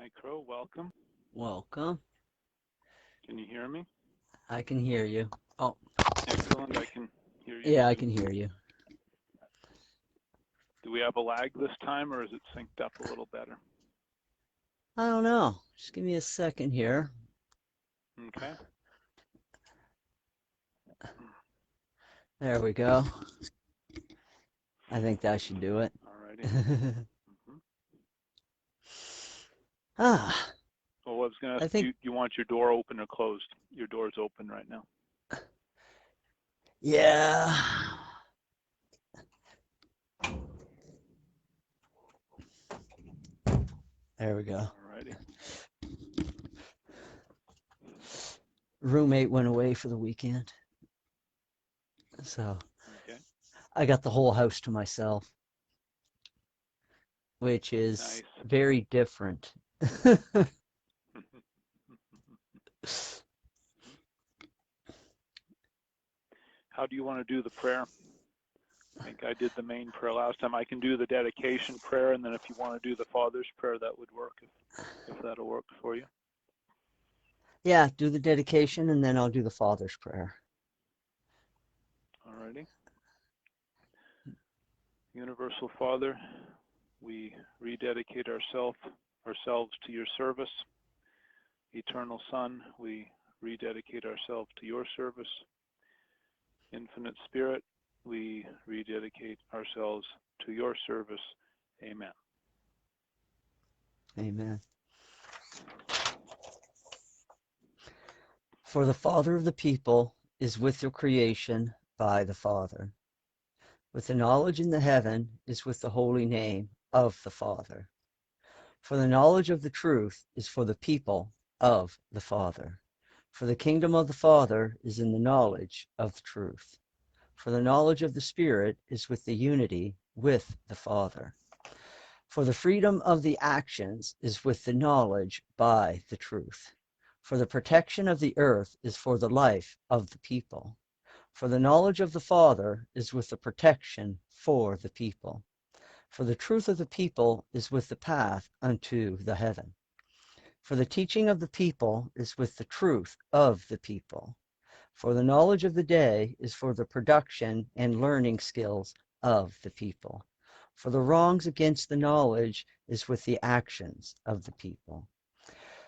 Hi, Crow. Welcome. Welcome. Can you hear me? I can hear you. Oh, Excellent. I can hear you yeah, I too. can hear you. Do we have a lag this time, or is it synced up a little better? I don't know. Just give me a second here. Okay. There we go. I think that should do it. Alrighty. Mm-hmm. Ah, Well, I was going to ask, I do think, you want your door open or closed? Your door's open right now. yeah. There we go. Alrighty. Roommate went away for the weekend. So Okay. I got the whole house to myself, which is Nice. very different. How do you want to do the prayer? I think I did the main prayer last time. I can do the dedication prayer, and then if you want to do the Father's prayer, that would work, if that'll work for you. Yeah, do the dedication and then I'll do the Father's prayer. Alrighty. Universal Father, we rededicate ourselves to your service. Eternal Son, we rededicate ourselves to your service. Infinite Spirit, we rededicate ourselves to your service. Amen. Amen. For the Father of the people is with your creation by the Father. With the knowledge in the heaven is with the holy name of the Father. For the knowledge of the truth is for the people of the Father. For the kingdom of the Father is in the knowledge of the truth. For the knowledge of the Spirit is with the unity with the Father. For the freedom of the actions is with the knowledge by the truth. For the protection of the earth is for the life of the people. For the knowledge of the Father is with the protection for the people. For the truth of the people is with the path unto the heaven. For the teaching of the people is with the truth of the people. For the knowledge of the day is for the production and learning skills of the people. For the wrongs against the knowledge is with the actions of the people.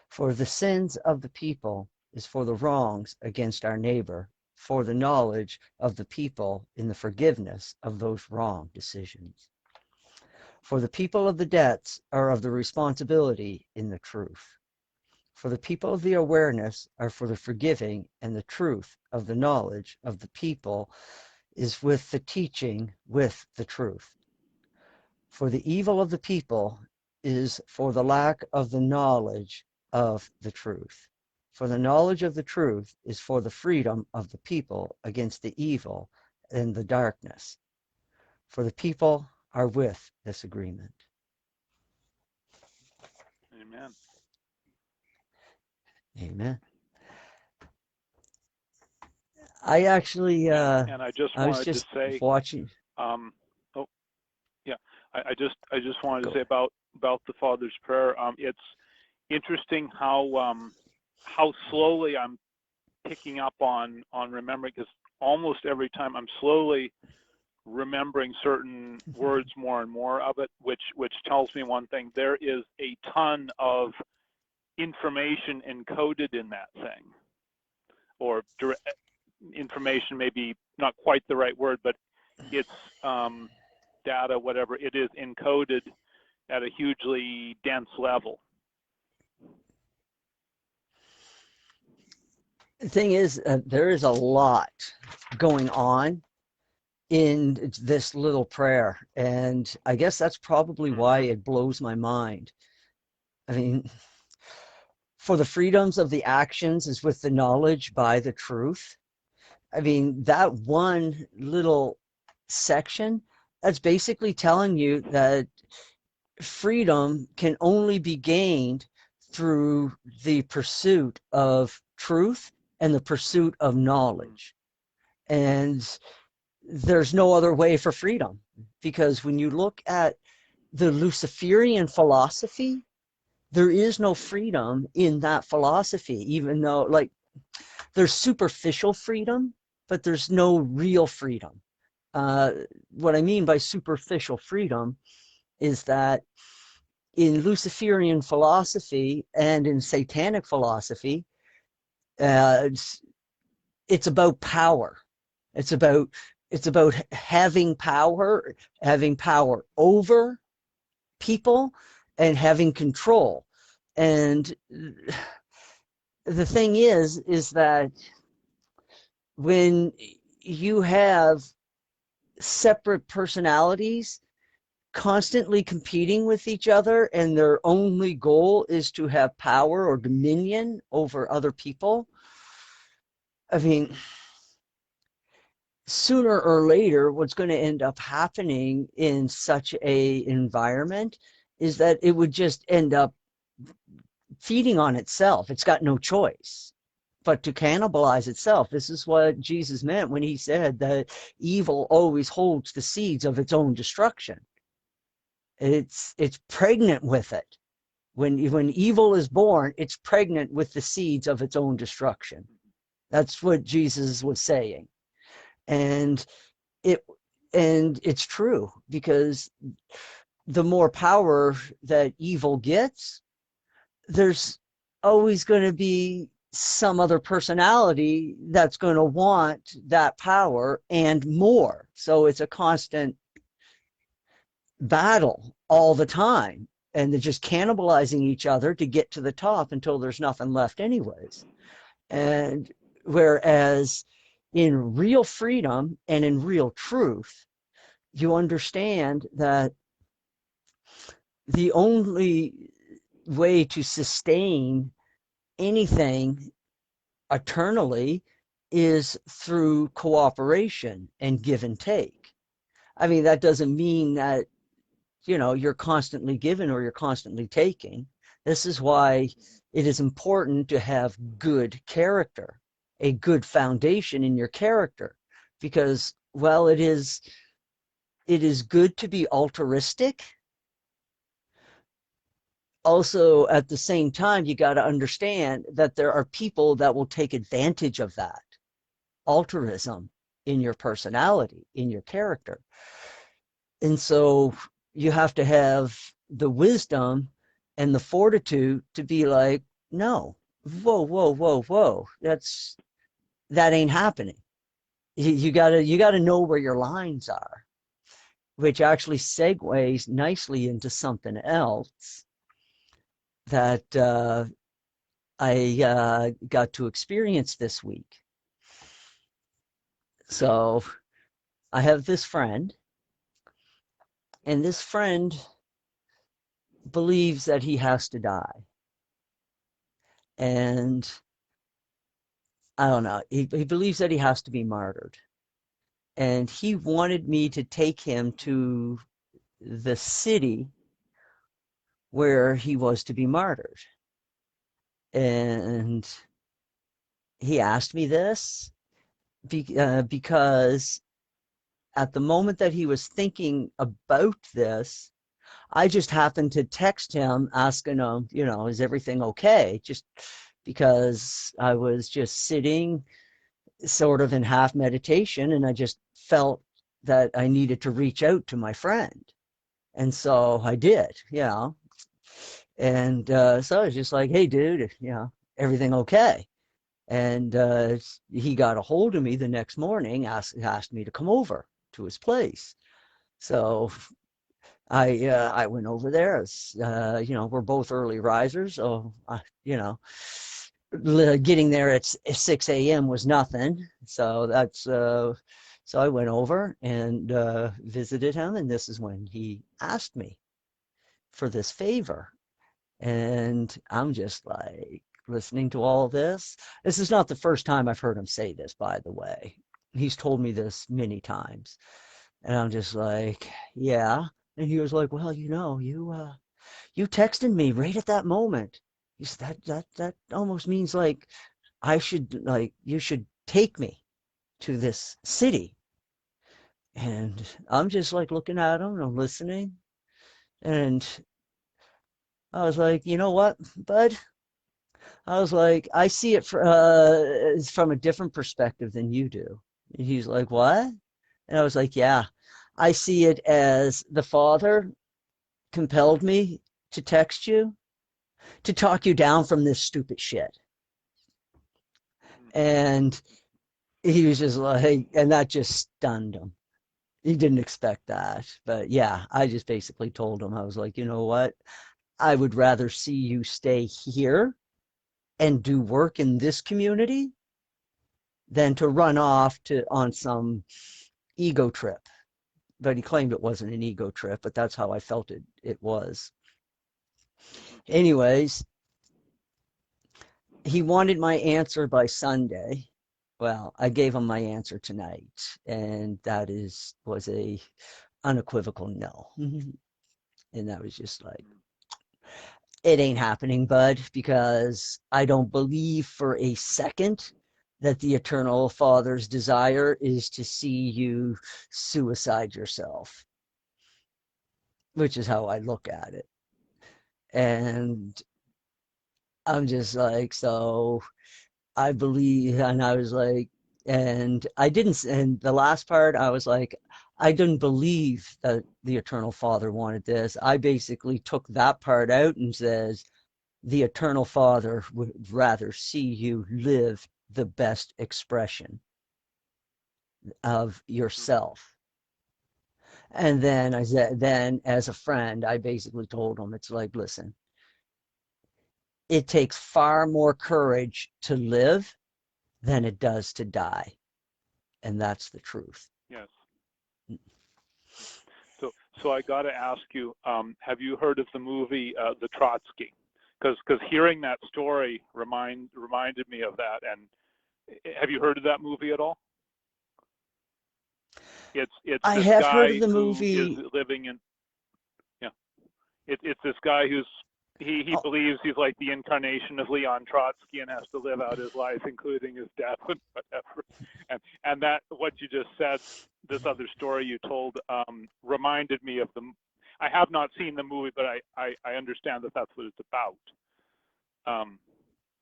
For the sins of the people is for the wrongs against our neighbor, for the knowledge of the people in the forgiveness of those wrong decisions. For the people of the debts are of the responsibility in the truth. For the people of the awareness are for the forgiving, and the truth of the knowledge of the people is with the teaching with the truth. For the evil of the people is for the lack of the knowledge of the truth. For the knowledge of the truth is for the freedom of the people against the evil and the darkness. For the people are with this agreement. Amen. Amen. I actually, And I just I was wanted to just say, watching. oh yeah, I just wanted to Go. say about the Father's prayer. It's interesting how slowly I'm picking up on remembering, because almost every time I'm slowly remembering certain words more and more of it, which tells me one thing: there is a ton of information encoded in that thing, or information, maybe not quite the right word, but it's data, whatever it is, encoded at a hugely dense level. The thing is, there is a lot going on in this little prayer, and I guess that's probably why Mm-hmm. it blows my mind. I mean, for the freedoms of the actions is with the knowledge by the truth. I mean, that one little section, that's basically telling you that freedom can only be gained through the pursuit of truth and the pursuit of knowledge. And there's no other way for freedom, because when you look at the Luciferian philosophy, there is no freedom in that philosophy, even though, like, there's superficial freedom, but there's no real freedom. Uh, what I mean by superficial freedom is that in Luciferian philosophy and in satanic philosophy, it's about power. It's about having power over people, and having control. And the thing is that when you have separate personalities constantly competing with each other, and their only goal is to have power or dominion over other people, I mean, sooner or later, what's going to end up happening in such a environment is that it would just end up feeding on itself. It's got no choice but to cannibalize itself. This is what Jesus meant when he said that evil always holds the seeds of its own destruction. It's pregnant with it. When evil is born, it's pregnant with the seeds of its own destruction. That's what Jesus was saying. And it's true, because the more power that evil gets, there's always going to be some other personality that's going to want that power and more. So it's a constant battle all the time, and they're just cannibalizing each other to get to the top until there's nothing left anyways. And whereas in real freedom and in real truth, you understand that the only way to sustain anything eternally is through cooperation and give and take. I mean, that doesn't mean that, you're constantly giving or you're constantly taking. This is why it is important to have good character, a good foundation in your character, because, well, it is good to be altruistic. Also, at the same time, you got to understand that there are people that will take advantage of that altruism in your personality, in your character. And so you have to have the wisdom and the fortitude to be like, no, whoa, that ain't happening. You gotta know where your lines are, which actually segues nicely into something else that I got to experience this week. So I have this friend, and this friend believes that he has to die. And I don't know, he believes that he has to be martyred. And he wanted me to take him to the city where he was to be martyred. And he asked me this because at the moment that he was thinking about this, I just happened to text him asking him, is everything okay? Just because I was just sitting sort of in half meditation, and I just felt that I needed to reach out to my friend. And so I did, And so I was just like, hey, dude, everything okay? And he got a hold of me the next morning, asked me to come over to his place. So I went over there. As we're both early risers, so getting there at 6 a.m. was nothing. So so I went over and visited him, and this is when he asked me for this favor. And I'm just like listening to all this. This is not the first time I've heard him say this, by the way. He's told me this many times. And I'm just like, yeah. And he was like, well, you texted me right at that moment. He said, that almost means like you should take me to this city. And I'm just like looking at him and I'm listening. And I was like, you know what, bud? I was like, I see it from a different perspective than you do. And he's like, what? And I was like, yeah, I see it as the Father compelled me to text you to talk you down from this stupid shit. And he was just like, and that just stunned him. He didn't expect that. But yeah, I just basically told him, I was like, you know what? I would rather see you stay here and do work in this community than to run off to on some ego trip. But he claimed it wasn't an ego trip, but that's how I felt it was. Anyways, he wanted my answer by Sunday. Well, I gave him my answer tonight, and that was a unequivocal no. And that was just like, it ain't happening, bud, because I don't believe for a second that the eternal Father's desire is to see you suicide yourself, which is how I look at it. And I'm just like, so I believe, and I was like, and I didn't, and the last part, I was like, I didn't believe that the eternal Father wanted this. I basically took that part out and says, the eternal Father would rather see you live the best expression of yourself. And then I said, then as a friend, I basically told him, it's like, listen, it takes far more courage to live than it does to die. And that's the truth. Yes. So I got to ask you, have you heard of the movie The Trotsky? Because hearing that story reminded me of that. And have you heard of that movie at all? It's I this have heard of guy the who is movie. living in, yeah. It's this guy who's he Oh, believes he's like the incarnation of Leon Trotsky and has to live out his life, including his death and whatever. And that what you just said, this other story you told, reminded me of the. I have not seen the movie, but I understand that that's what it's about.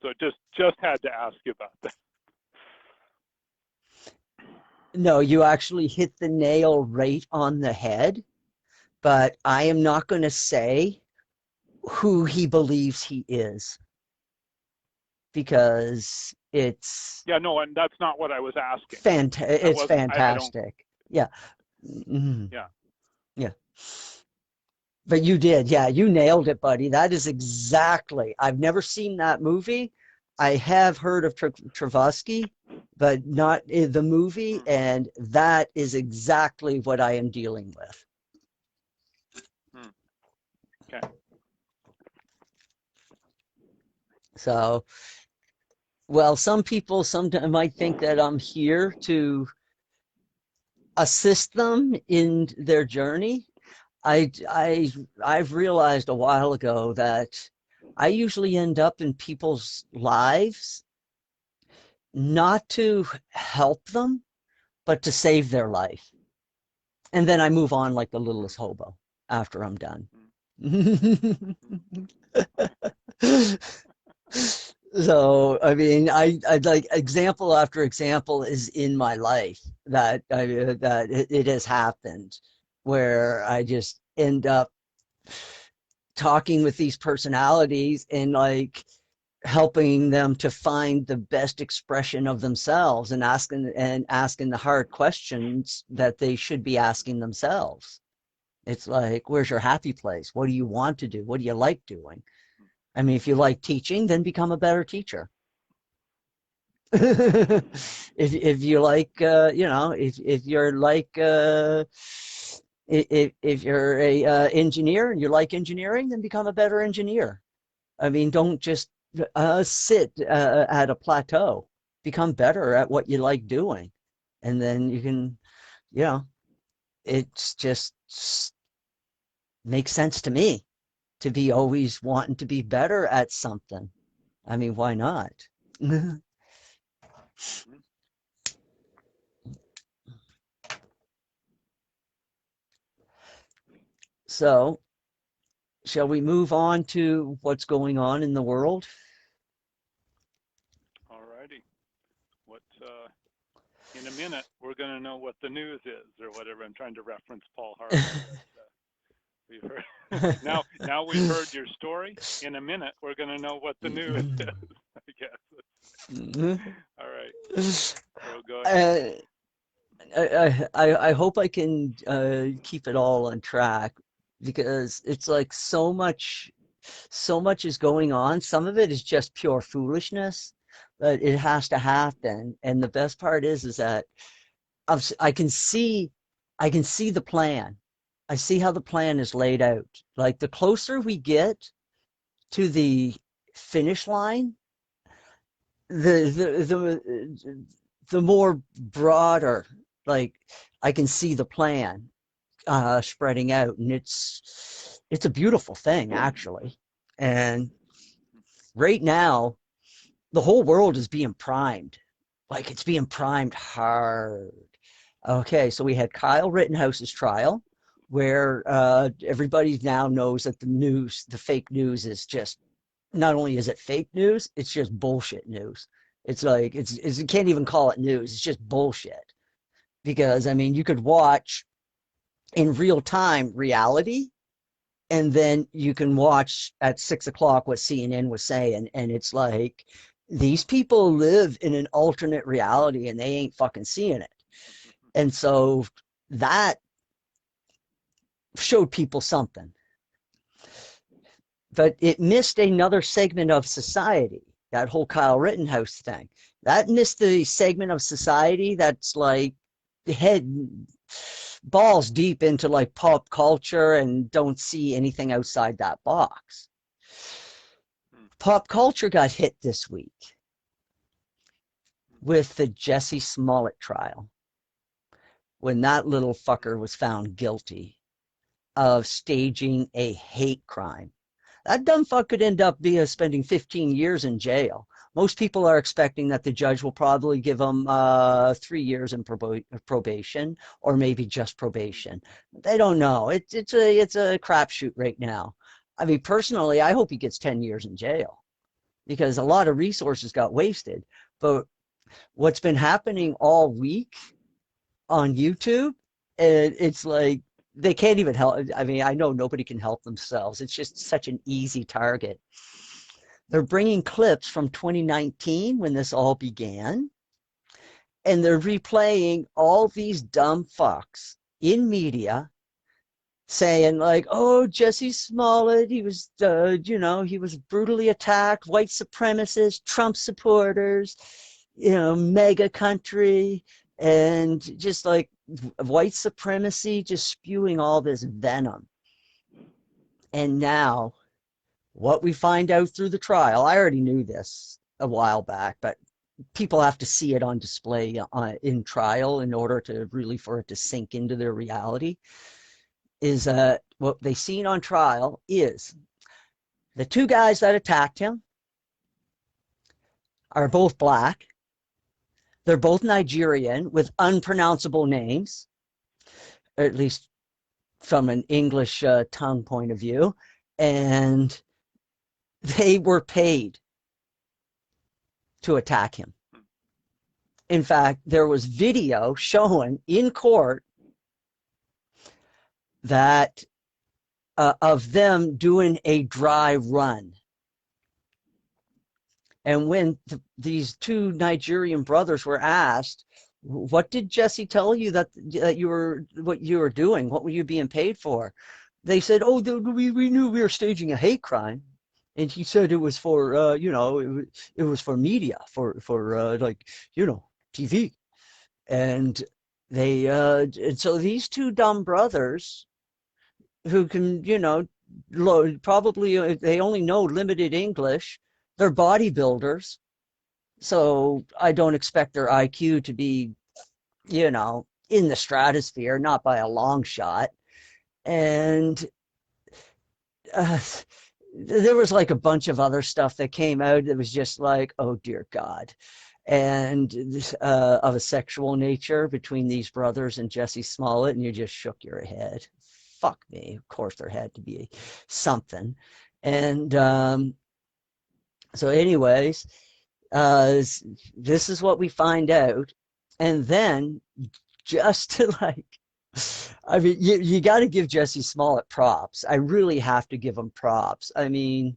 So just had to ask you about that. no, you actually hit the nail right on the head, but I am not going to say who he believes he is because Yeah, no, and that's not what I was asking. That it's wasn't. I don't. fantastic. Yeah. Mhm. Yeah. Yeah. But you did. Yeah, you nailed it, buddy. That is exactly. I've never seen that movie. I have heard of Travosky, but not the movie. Mm-hmm. And that is exactly what I am dealing with. Mm. Okay. So, well, some people sometimes might think that I'm here to assist them in their journey. I, I, I've realized a while ago that I usually end up in people's lives not to help them, but to save their life. And then I move on like the littlest hobo after I'm done. So, I mean, I like example after example is in my life that it has happened where I just end up talking with these personalities and like helping them to find the best expression of themselves and asking the hard questions that they should be asking themselves. It's like, where's your happy place? What do you want to do? What do you like doing? I mean, if you like teaching, then become a better teacher. If you like if you're like if you're a engineer and you like engineering, then become a better engineer. I mean, don't just sit at a plateau. Become better at what you like doing, and then you can, you know, it's just makes sense to me to be always wanting to be better at something. I mean, why not? Mm-hmm. So shall we move on to what's going on in the world? All righty. What in a minute we're going to know what the news is or whatever. I'm trying to reference Paul Harvey, but we've heard now we've heard your story. In a minute we're going to know what the news is. I guess. All right. So go ahead. I hope I can keep it all on track, because it's like so much is going on. Some of it is just pure foolishness, but it has to happen. And the best part is that I can see the plan. I see how the plan is laid out. Like the closer we get to the finish line, the more broader, like, I can see the plan spreading out, and it's a beautiful thing, actually. And right now, the whole world is being primed. Like, it's being primed hard. Okay, so we had Kyle Rittenhouse's trial, where everybody now knows that the fake news is just, not only is it fake news, it's just bullshit news. It's like, you can't even call it news. It's just bullshit. Because, I mean, you could watch in real time reality, and then you can watch at 6 o'clock what CNN was saying. And it's like, these people live in an alternate reality and they ain't fucking seeing it. And so that showed people something. But it missed another segment of society, that whole Kyle Rittenhouse thing. That missed the segment of society that's like head balls deep into like pop culture and don't see anything outside that box. Pop culture got hit this week with the Jesse Smollet trial, when that little fucker was found guilty of staging a hate crime. That dumb fuck could end up spending 15 years in jail. Most people are expecting that the judge will probably give him 3 years in probation, or maybe just probation. They don't know. It's a crapshoot right now. I mean, personally, I hope he gets 10 years in jail, because a lot of resources got wasted. But what's been happening all week on YouTube, it's like, they can't even help. I mean, I know nobody can help themselves. It's just such an easy target. They're bringing clips from 2019 when this all began, and they're replaying all these dumb fucks in media saying like, oh, Jesse Smollet, he was, he was brutally attacked, white supremacists, Trump supporters, mega country, and just like white supremacy, just spewing all this venom. And now, what we find out through the trial, I already knew this a while back, but people have to see it on display in trial in order to really, for it to sink into their reality, is what they seen on trial is the two guys that attacked him are both black. They're both Nigerian with unpronounceable names, at least from an English tongue point of view. And they were paid to attack him. In fact, there was video showing in court that of them doing a dry run. And when these two Nigerian brothers were asked, what did Jesse tell you that you were, what you were doing? What were you being paid for? They said, oh, we knew we were staging a hate crime. And he said it was for, it was for media, for like, TV. And they, and so these two dumb brothers who can, probably, they only know limited English, they're bodybuilders. So I don't expect their IQ to be, in the stratosphere, not by a long shot. And there was like a bunch of other stuff that came out that was just like, oh dear God. And of a sexual nature between these brothers and Jesse Smollett, and you just shook your head. fuck me. Of course, there had to be something. And so anyways, this is what we find out. And then just to like, I mean, you got to give Jesse Smollett props. I really have to give him props. I mean,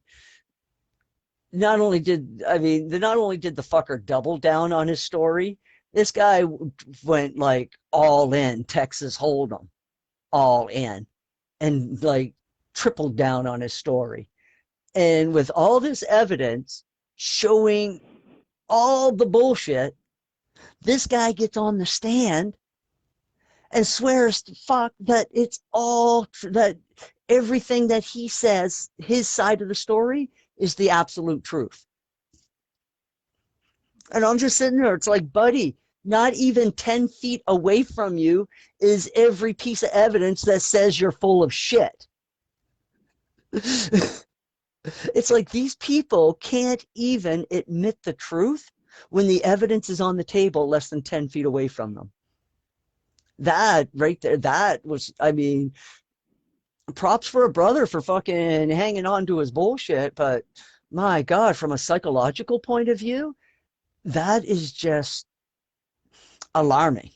not only did the fucker double down on his story, this guy went like all in Texas Hold'em, all in, and like tripled down on his story. And with all this evidence showing all the bullshit, this guy gets on the stand and swears to fuck that it's all that everything that he says, his side of the story, is the absolute truth. And I'm just sitting there. It's like, buddy, not even 10 feet away from you is every piece of evidence that says you're full of shit. It's like these people can't even admit the truth when the evidence is on the table less than 10 feet away from them. That right there, that was, I mean, props for a brother for fucking hanging on to his bullshit. But my God, from a psychological point of view, that is just alarming,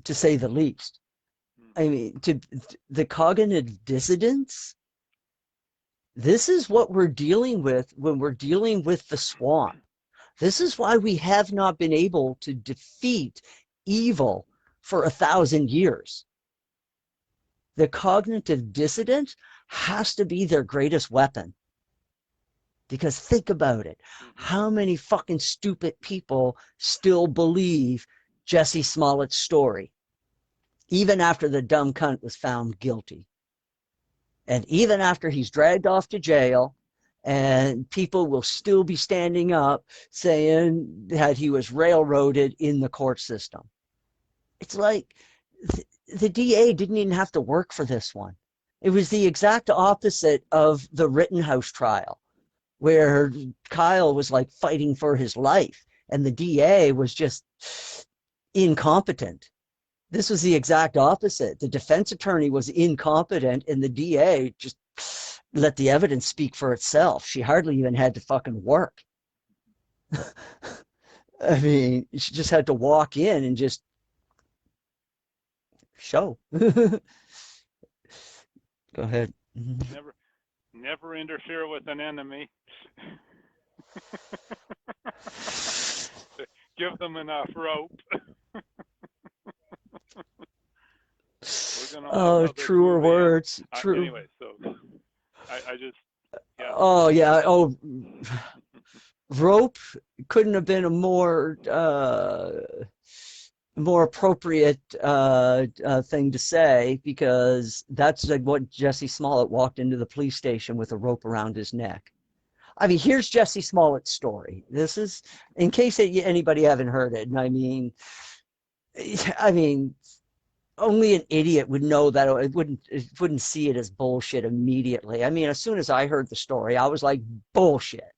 to say the least. I mean, to the cognitive dissonance, this is what we're dealing with when we're dealing with the swamp. This is why we have not been able to defeat evil for 1,000 years. The cognitive dissonance has to be their greatest weapon. Because think about it. How many fucking stupid people still believe Jesse Smollett's story, even after the dumb cunt was found guilty? And even after he's dragged off to jail, and people will still be standing up saying that he was railroaded in the court system. It's like the DA didn't even have to work for this one. It was the exact opposite of the Rittenhouse trial, where Kyle was like fighting for his life and the DA was just incompetent. This was the exact opposite. The defense attorney was incompetent and the DA just let the evidence speak for itself. She hardly even had to fucking work. I mean, she just had to walk in and just show. Go ahead. Never interfere with an enemy. Give them enough rope. Oh, truer words. True. Anyway, so I just, yeah. Oh, yeah. Oh, rope couldn't have been a more appropriate thing to say, because that's like what Jesse Smollett walked into the police station with a rope around his neck. I mean, here's Jesse Smollett's story. This is, in case anybody haven't heard it. And I mean, only an idiot would know that. It wouldn't see it as bullshit immediately. I mean, as soon as I heard the story, I was like, bullshit.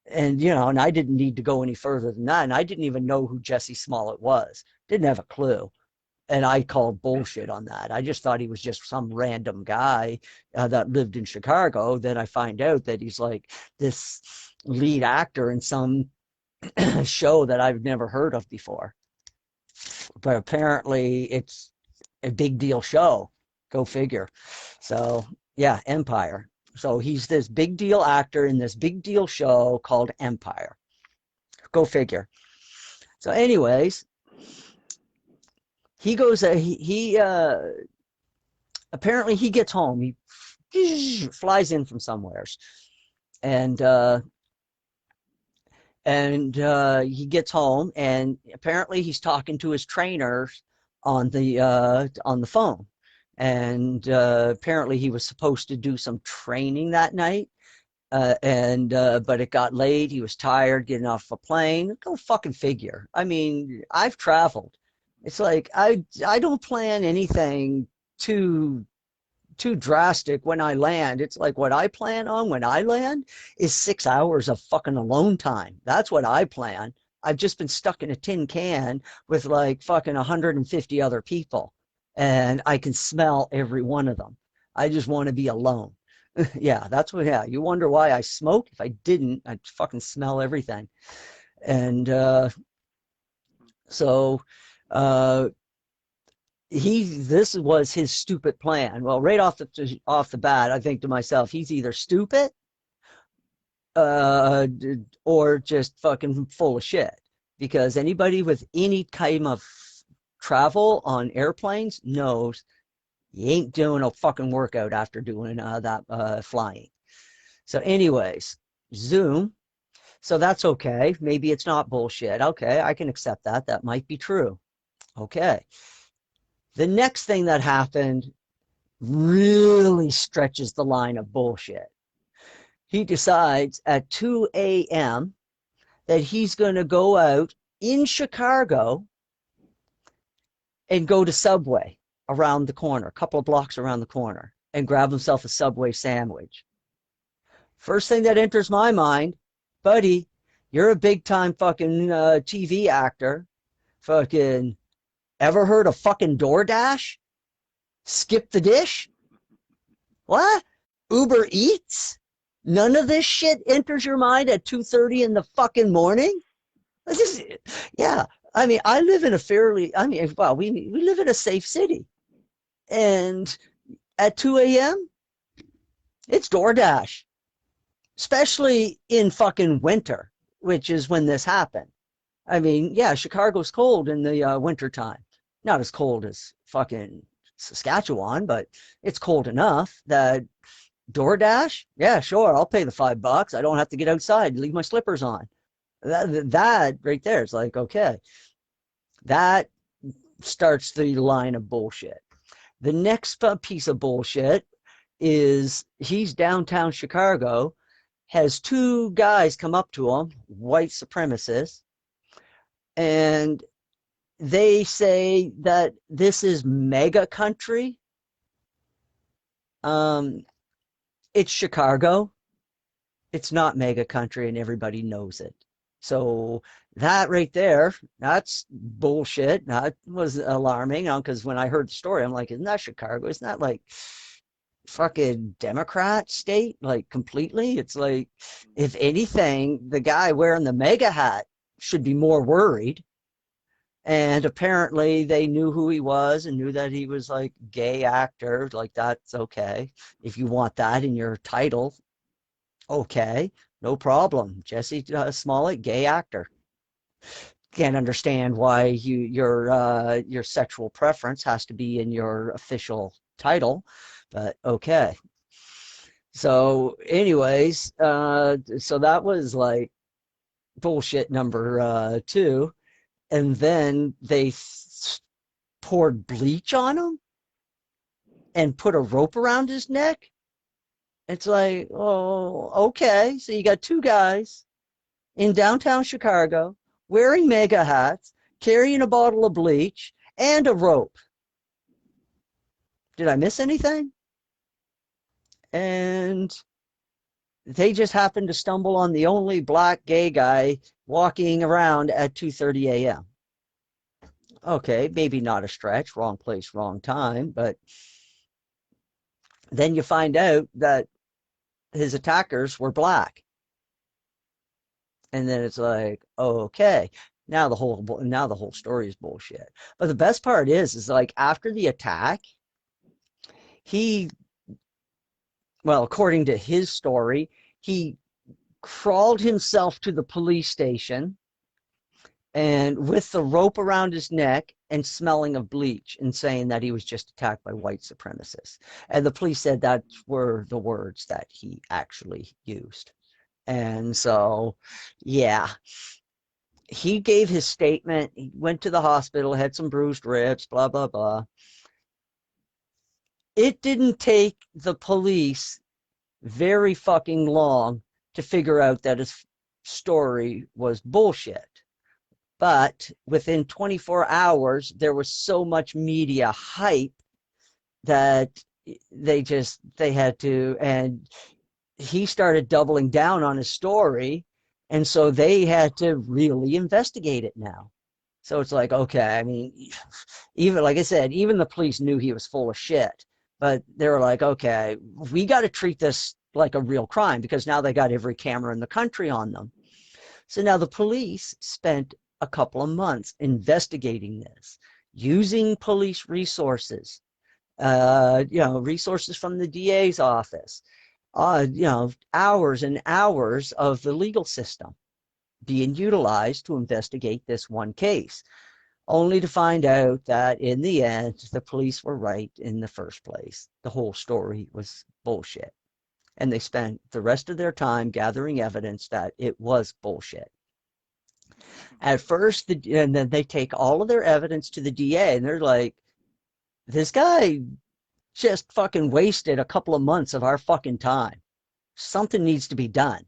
And, you know, and I didn't need to go any further than that. And I didn't even know who Jesse Smollett was. Didn't have a clue. And I called bullshit on that. I just thought he was just some random guy that lived in Chicago. Then I find out that he's like this lead actor in some show that I've never heard of before. But apparently it's a big deal show. Go figure. So, yeah, Empire. So he's this big deal actor in this big deal show called Empire. Go figure. So anyways, he goes, apparently he gets home. He flies in from somewheres. And he gets home, and apparently he's talking to his trainers on the phone. And apparently he was supposed to do some training that night, but it got late. He was tired getting off a plane. Go fucking figure. I mean, I've traveled. It's like I don't plan anything too drastic when I land. It's like what I plan on when I land is 6 hours of fucking alone time. That's what I plan. I've just been stuck in a tin can with like fucking 150 other people, and I can smell every one of them. I just want to be alone. Yeah, that's what, yeah. You wonder why I smoke? If I didn't, I'd fucking smell everything. And so uh, this was his stupid plan. Well, right off the bat, I think to myself, he's either stupid uh, or just fucking full of shit. Because anybody with any kind of travel on airplanes knows you ain't doing a fucking workout after doing that flying. So, anyways, Zoom. So that's okay. Maybe it's not bullshit. Okay, I can accept that. That might be true. Okay. The next thing that happened really stretches the line of bullshit. He decides at 2 a.m. that he's going to go out in Chicago and go to Subway around the corner, a couple of blocks around the corner, and grab himself a Subway sandwich. First thing that enters my mind, buddy, you're a big time fucking TV actor. Fucking ever heard of fucking DoorDash? Skip the dish? What? Uber Eats? None of this shit enters your mind at 2:30 in the fucking morning? Yeah. I mean, I live in a fairly, I mean, well, we live in a safe city. And at 2 a.m., it's DoorDash, especially in fucking winter, which is when this happened. I mean, yeah, Chicago's cold in the wintertime. Not as cold as fucking Saskatchewan, but it's cold enough that DoorDash, yeah, sure, I'll pay the $5. I don't have to get outside, leave my slippers on. That right there is like, okay, that starts the line of bullshit. The next piece of bullshit is he's downtown Chicago, has two guys come up to him, white supremacists, and they say that this is mega country. It's Chicago. It's not mega country, and everybody knows it. So that right there, that's bullshit. That was alarming because when I heard the story, I'm like, isn't that Chicago? Isn't that like fucking Democrat state? Like completely? It's like, if anything, the guy wearing the mega hat should be more worried. And apparently they knew who he was and knew that he was like gay actor. Like, that's okay. If you want that in your title, okay, no problem. Jesse Smollet, gay actor. Can't understand why your sexual preference has to be in your official title, but okay. So, anyways, so that was like bullshit number 2. And then they poured bleach on him and put a rope around his neck. It's like, oh, okay. So you got two guys in downtown Chicago wearing mega hats, carrying a bottle of bleach and a rope. Did I miss anything? And they just happened to stumble on the only black gay guy walking around at 2:30 a.m. Okay, maybe not a stretch, wrong place, wrong time, but then you find out that his attackers were black. And then it's like, okay, now the whole story is bullshit. But the best part is like after the attack, according to his story, he crawled himself to the police station and with the rope around his neck and smelling of bleach and saying that he was just attacked by white supremacists. And the police said that were the words that he actually used. And so, yeah, he gave his statement. He went to the hospital, had some bruised ribs, blah, blah, blah. It didn't take the police very fucking long to figure out that his story was bullshit. But within 24 hours, there was so much media hype that they had to, and he started doubling down on his story. And so they had to really investigate it now. So it's like, okay, I mean, even like I said, even the police knew he was full of shit. But they were like, okay, we got to treat this like a real crime because now they got every camera in the country on them. So now the police spent a couple of months investigating this, using police resources, resources from the DA's office, hours and hours of the legal system being utilized to investigate this one case, only to find out that in the end, the police were right in the first place. The whole story was bullshit. And they spent the rest of their time gathering evidence that it was bullshit. At first, and then they take all of their evidence to the DA, and they're like, this guy just fucking wasted a couple of months of our fucking time. Something needs to be done.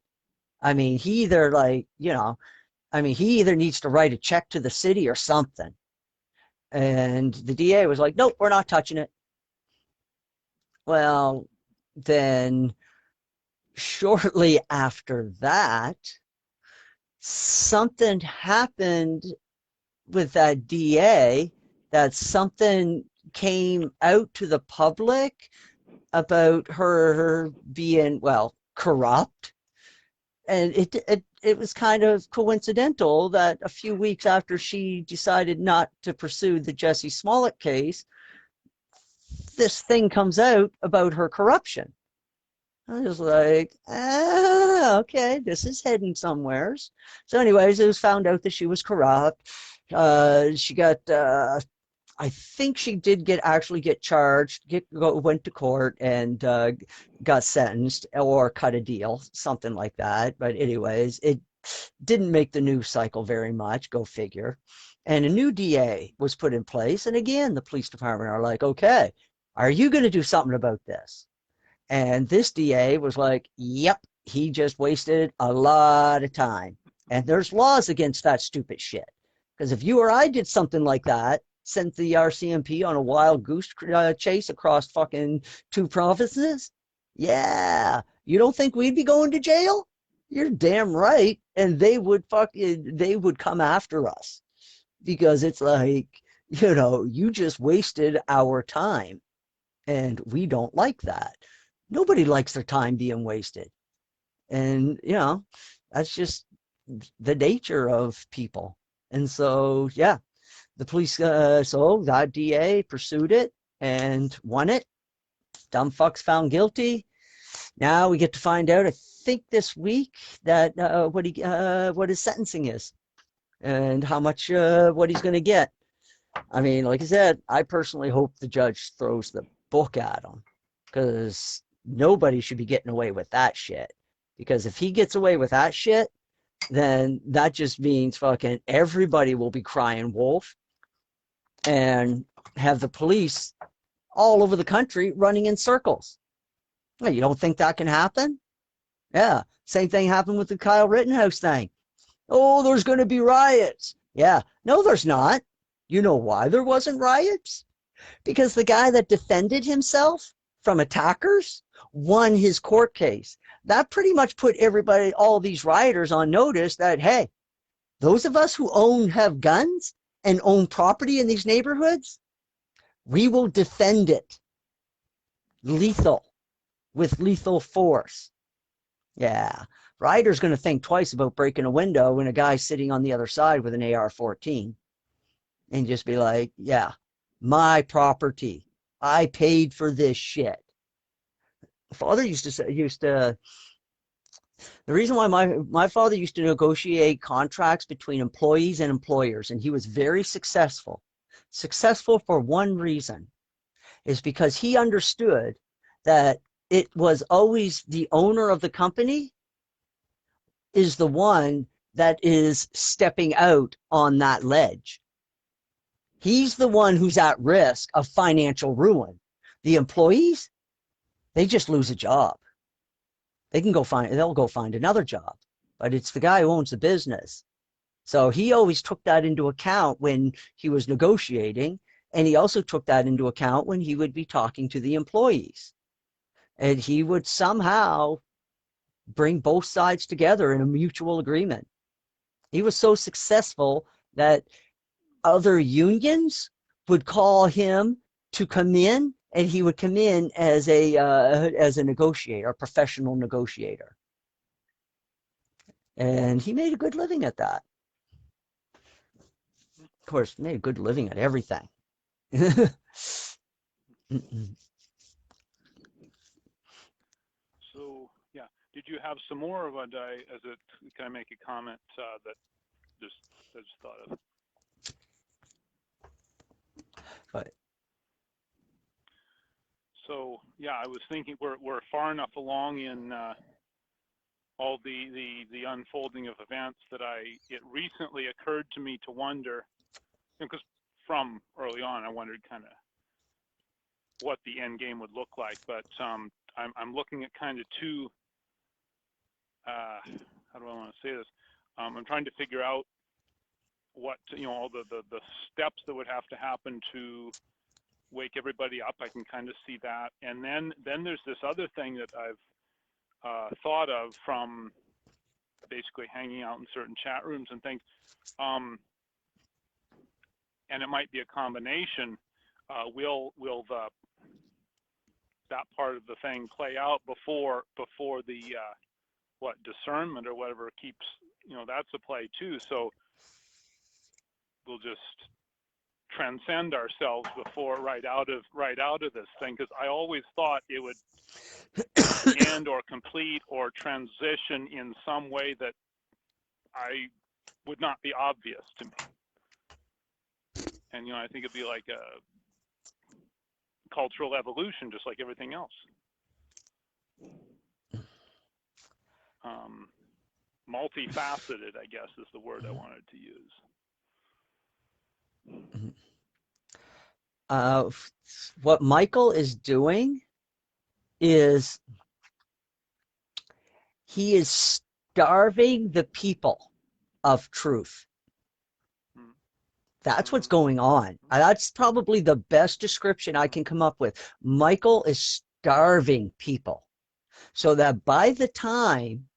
I mean, he either he either needs to write a check to the city or something. And the DA was like, nope, we're not touching it. Well, then shortly after that, something happened with that DA, that something came out to the public about her being, corrupt. And it was kind of coincidental that a few weeks after she decided not to pursue the Jesse Smollet case, this thing comes out about her corruption. I was like, okay, this is heading somewheres. So anyways, it was found out that she was corrupt. She got, I think she did actually get charged, went to court and got sentenced or cut a deal, something like that. But anyways, it didn't make the news cycle very much, go figure. And a new DA was put in place. And again, the police department are like, okay, are you going to do something about this? And this DA was like, yep, he just wasted a lot of time. And there's laws against that stupid shit. Because if you or I did something like that, sent the RCMP on a wild goose chase across fucking 2 provinces, yeah, you don't think we'd be going to jail? You're damn right. And they would come after us. Because it's like, you just wasted our time. And we don't like that. Nobody likes their time being wasted. And, that's just the nature of people. And so, yeah, the police, so that DA pursued it and won it. Dumb fucks found guilty. Now we get to find out, I think this week, that what his sentencing is and how much, what he's going to get. I mean, like I said, I personally hope the judge throws the book at him, because nobody should be getting away with that shit. Because if he gets away with that shit, then that just means fucking everybody will be crying wolf and have the police all over the country running in circles. You don't think that can happen? Yeah. Same thing happened with the Kyle Rittenhouse thing. Oh, there's going to be riots. Yeah. No, there's not. You know why there wasn't riots? Because the guy that defended himself from attackers won his court case. That pretty much put everybody, all these rioters, on notice that, hey, those of us who have guns and own property in these neighborhoods, we will defend it. With lethal force. Yeah. Rioters going to think twice about breaking a window when a guy's sitting on the other side with an AR-14 and just be like, yeah, my property. I paid for this shit. Father used to the reason why my father used to negotiate contracts between employees and employers, and he was very successful for one reason, is because he understood that it was always the owner of the company is the one that is stepping out on that ledge. He's the one who's at risk of financial ruin. The employees, they just lose a job. They'll go find another job, but it's the guy who owns the business. So he always took that into account when he was negotiating, and he also took that into account when he would be talking to the employees. And he would somehow bring both sides together in a mutual agreement. He was so successful that other unions would call him to come in and he would come in as a negotiator, a professional negotiator, and he made a good living at that. Of course, made a good living at everything. So yeah, did you have some more of a can I make a comment that I just thought of? But so yeah, I was thinking we're far enough along in all the unfolding of events that it recently occurred to me to wonder, because from early on I wondered kind of what the end game would look like, but I'm looking at kind of two. How do I want to say this? I'm trying to figure out what, all the steps that would have to happen to wake everybody up. I can kind of see that, and then there's this other thing that I've thought of from basically hanging out in certain chat rooms and things, and it might be a combination. Will that part of the thing play out before the discernment or whatever keeps, that's a play too. So we'll just transcend ourselves before right out of this thing, because I always thought it would end or complete or transition in some way that I would not be obvious to me. And I think it'd be like a cultural evolution, just like everything else. Multifaceted, I guess, is the word I wanted to use. What Michael is doing is he is starving the people of truth. That's what's going on. That's probably the best description I can come up with. Michael is starving people so that by the time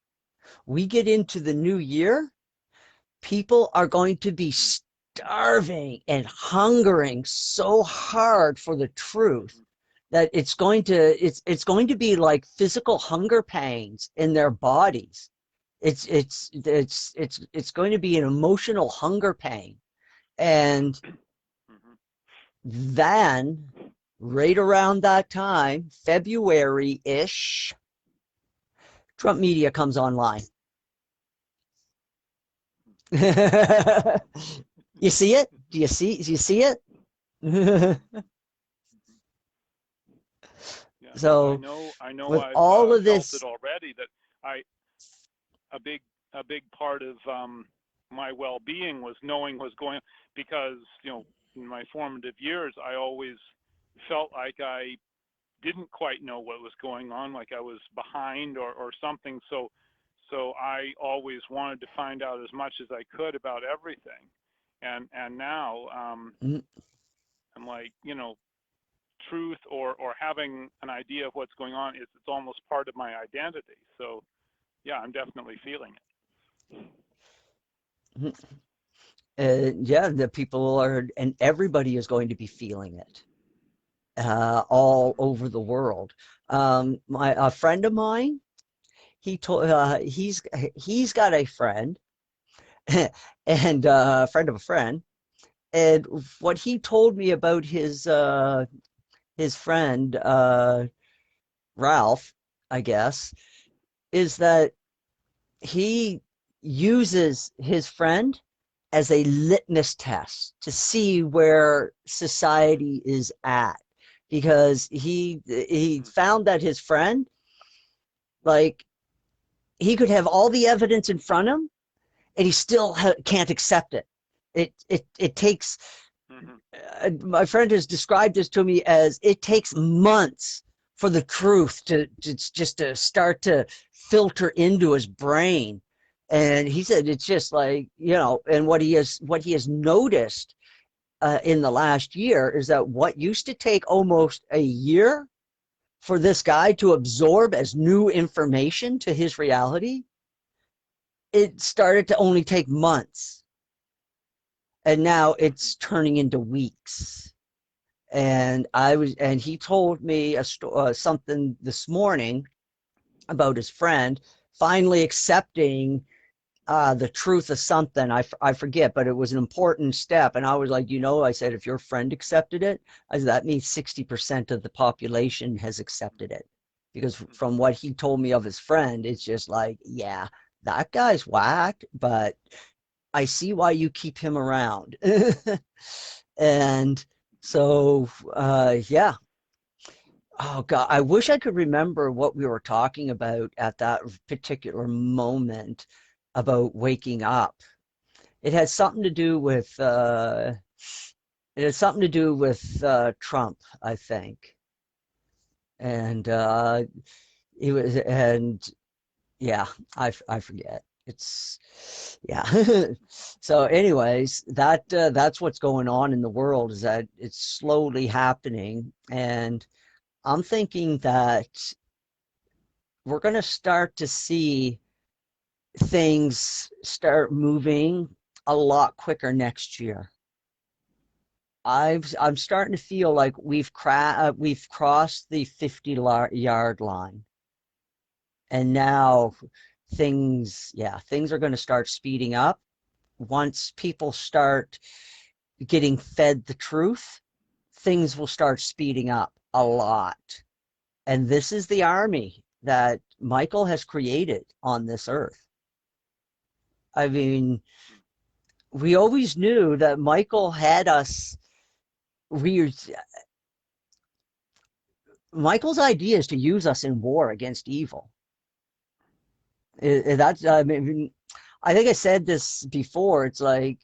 we get into the new year, people are going to be starving and hungering so hard for the truth that it's going to be like physical hunger pangs in their bodies. It's going to be an emotional hunger pain. And then right around that time, February-ish, Trump media comes online. You see it? Do you see it? Yeah, so I know with I've all of felt this it already, that a big part of my well-being was knowing what's going on, because in my formative years I always felt like I didn't quite know what was going on, like I was behind or something. So I always wanted to find out as much as I could about everything, and now I'm like, truth or having an idea of what's going on, it's almost part of my identity. So yeah, I'm definitely feeling it. Yeah, the people are, and everybody is going to be feeling it all over the world. A friend of mine, he's got a friend and a friend of a friend, and what he told me about his friend Ralph, I guess, is that he uses his friend as a litmus test to see where society is at, because he found that his friend, like, he could have all the evidence in front of him and he still can't accept it. It takes my friend has described this to me as it takes months for the truth to start to filter into his brain. And he said it's just like, and what he has noticed in the last year is that what used to take almost a year for this guy to absorb as new information to his reality, it started to only take months. And now it's turning into weeks. And he told me something this morning about his friend finally accepting the truth of something. I forget, but it was an important step. And I was like, I said, if your friend accepted it, I said, that means 60% of the population has accepted it. Because from what he told me of his friend, it's just like, yeah, that guy's whacked, but I see why you keep him around. And so, yeah. Oh God, I wish I could remember what we were talking about at that particular moment about waking up. It had something to do with Trump, I think. And it was, and yeah, I forget. It's yeah. So anyways, that's what's going on in the world, is that it's slowly happening. And I'm thinking that we're going to start to see things start moving a lot quicker next year. I'm starting to feel like we've crossed the 50-yard line, and now things are going to start speeding up once people start getting fed the truth. Things will start speeding up a lot, and this is the army that Michael has created on this earth. I mean, we always knew that Michael had us. We Michael's idea is to use us in war against evil. That's, I mean, I think I said this before. It's like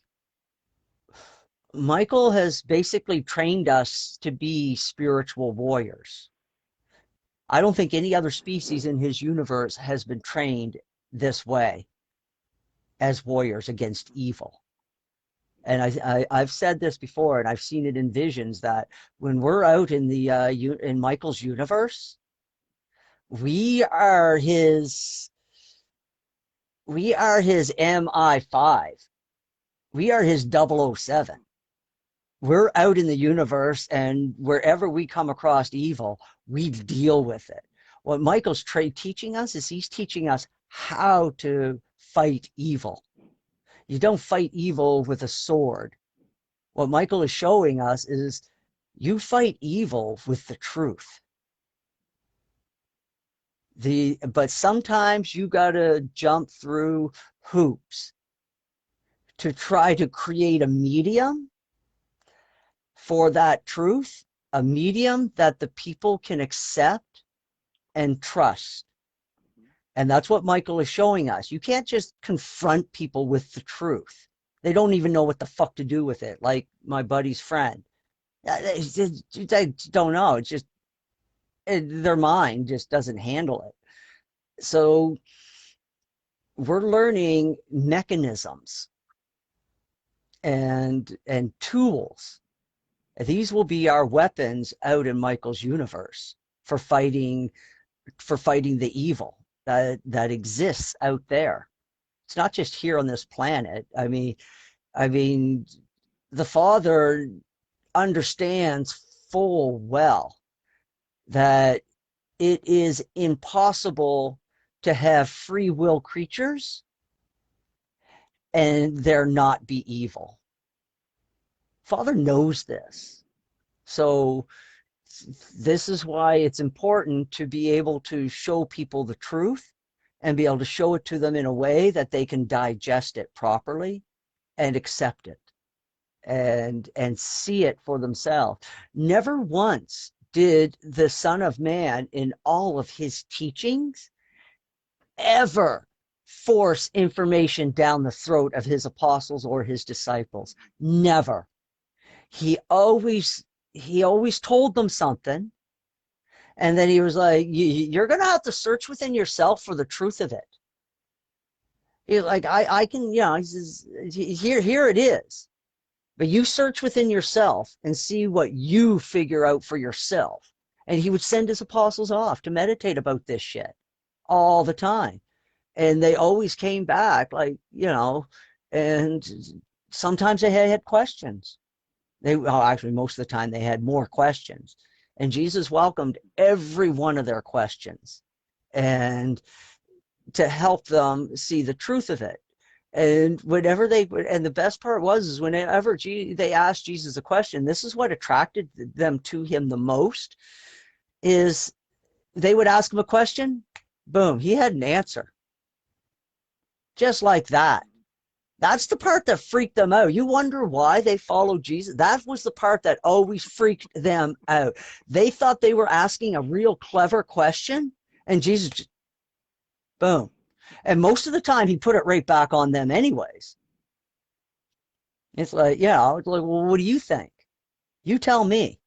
Michael has basically trained us to be spiritual warriors. I don't think any other species in his universe has been trained this way as warriors against evil. And I've said this before, and I've seen it in visions, that when we're out in the in Michael's universe, we are his MI5. We are his 007. We're out in the universe, and wherever we come across evil, we deal with it. What Michael's teaching us is he's teaching us how to fight evil. You don't fight evil with a sword. What Michael is showing us is you fight evil with the truth. But sometimes you got to jump through hoops to try to create a medium for that truth, a medium that the people can accept and trust. And that's what Michael is showing us. You can't just confront people with the truth. They don't even know what the fuck to do with it. Like my buddy's friend. They don't know. It's just their mind just doesn't handle it. So we're learning mechanisms and tools. These will be our weapons out in Michael's universe for fighting the evil that exists out there. It's not just here on this planet. I mean, the Father understands full well that it is impossible to have free will creatures and there not be evil. Father knows this. So this is why it's important to be able to show people the truth and be able to show it to them in a way that they can digest it properly and accept it and see it for themselves. Never once did the Son of Man in all of his teachings ever force information down the throat of his apostles or his disciples. Never. He always told them something, and then he was like, you're going to have to search within yourself for the truth of it. He's like, I can, he says, here it is. But you search within yourself and see what you figure out for yourself. And he would send his apostles off to meditate about this shit all the time. And they always came back, like, and sometimes they had questions. Well, actually, most of the time they had more questions. And Jesus welcomed every one of their questions and to help them see the truth of it. And whenever and the best part is whenever they asked Jesus a question, this is what attracted them to him the most, is they would ask him a question, boom, he had an answer. Just like that. That's the part that freaked them out. You wonder why they followed Jesus? That was the part that always freaked them out. They thought they were asking a real clever question, and Jesus just, boom. And most of the time, he put it right back on them anyways. It's like, yeah, it's like, well, what do you think? You tell me.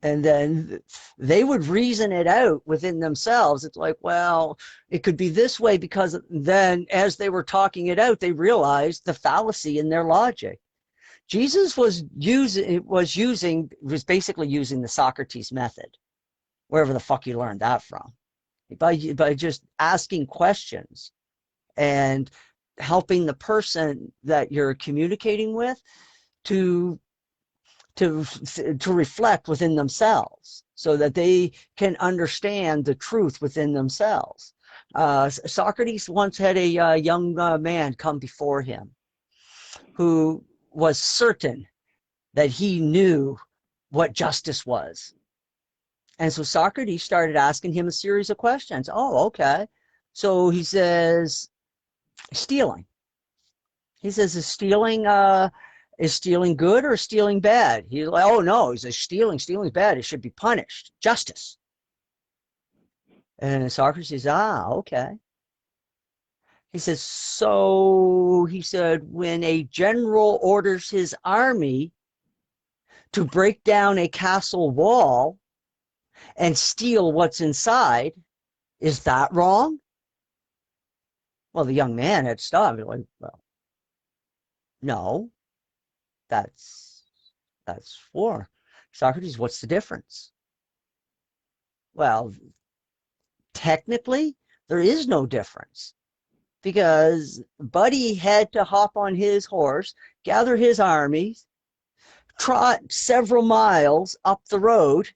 And then they would reason it out within themselves. It's like, well, it could be this way, because then as they were talking it out, they realized the fallacy in their logic. Jesus was basically using the Socrates method, wherever the fuck you learned that from, by just asking questions and helping the person that you're communicating with to reflect within themselves so that they can understand the truth within themselves. Socrates once had a young man come before him who was certain that he knew what justice was. And so Socrates started asking him a series of questions. Oh, okay. So he says, stealing. He says, is stealing good or stealing bad? He's like, oh no. He says, stealing's bad. It should be punished. Justice. And Socrates says, okay. He says, he said, when a general orders his army to break down a castle wall and steal what's inside, is that wrong? Well, the young man had stopped. Like, well, no, that's war. Socrates, what's the difference? Well, technically, there is no difference, because Buddy had to hop on his horse, gather his armies, trot several miles up the road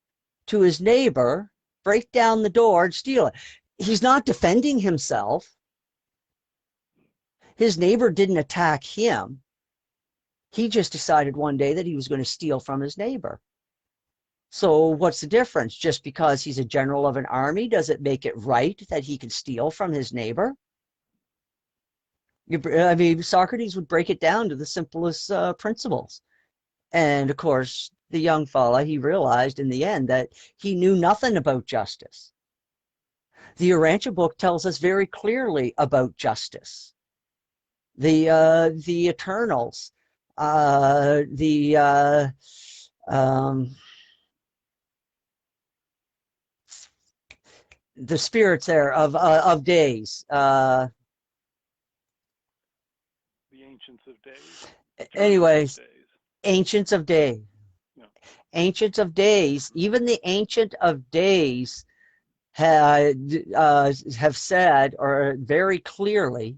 to his neighbor, break down the door, and steal it. He's not defending himself. His neighbor didn't attack him. He just decided one day that he was going to steal from his neighbor. So what's the difference? Just because he's a general of an army, does it make it right that he can steal from his neighbor? I mean, Socrates would break it down to the simplest principles. And of course, the young fella, he realized in the end that he knew nothing about justice. The Urantia book tells us very clearly about justice. The Eternals, the spirits there of days. The Ancients of Days. Anyways, Ancients of Days. Yeah. Ancients of Days. Even the Ancient of Days have said, or very clearly,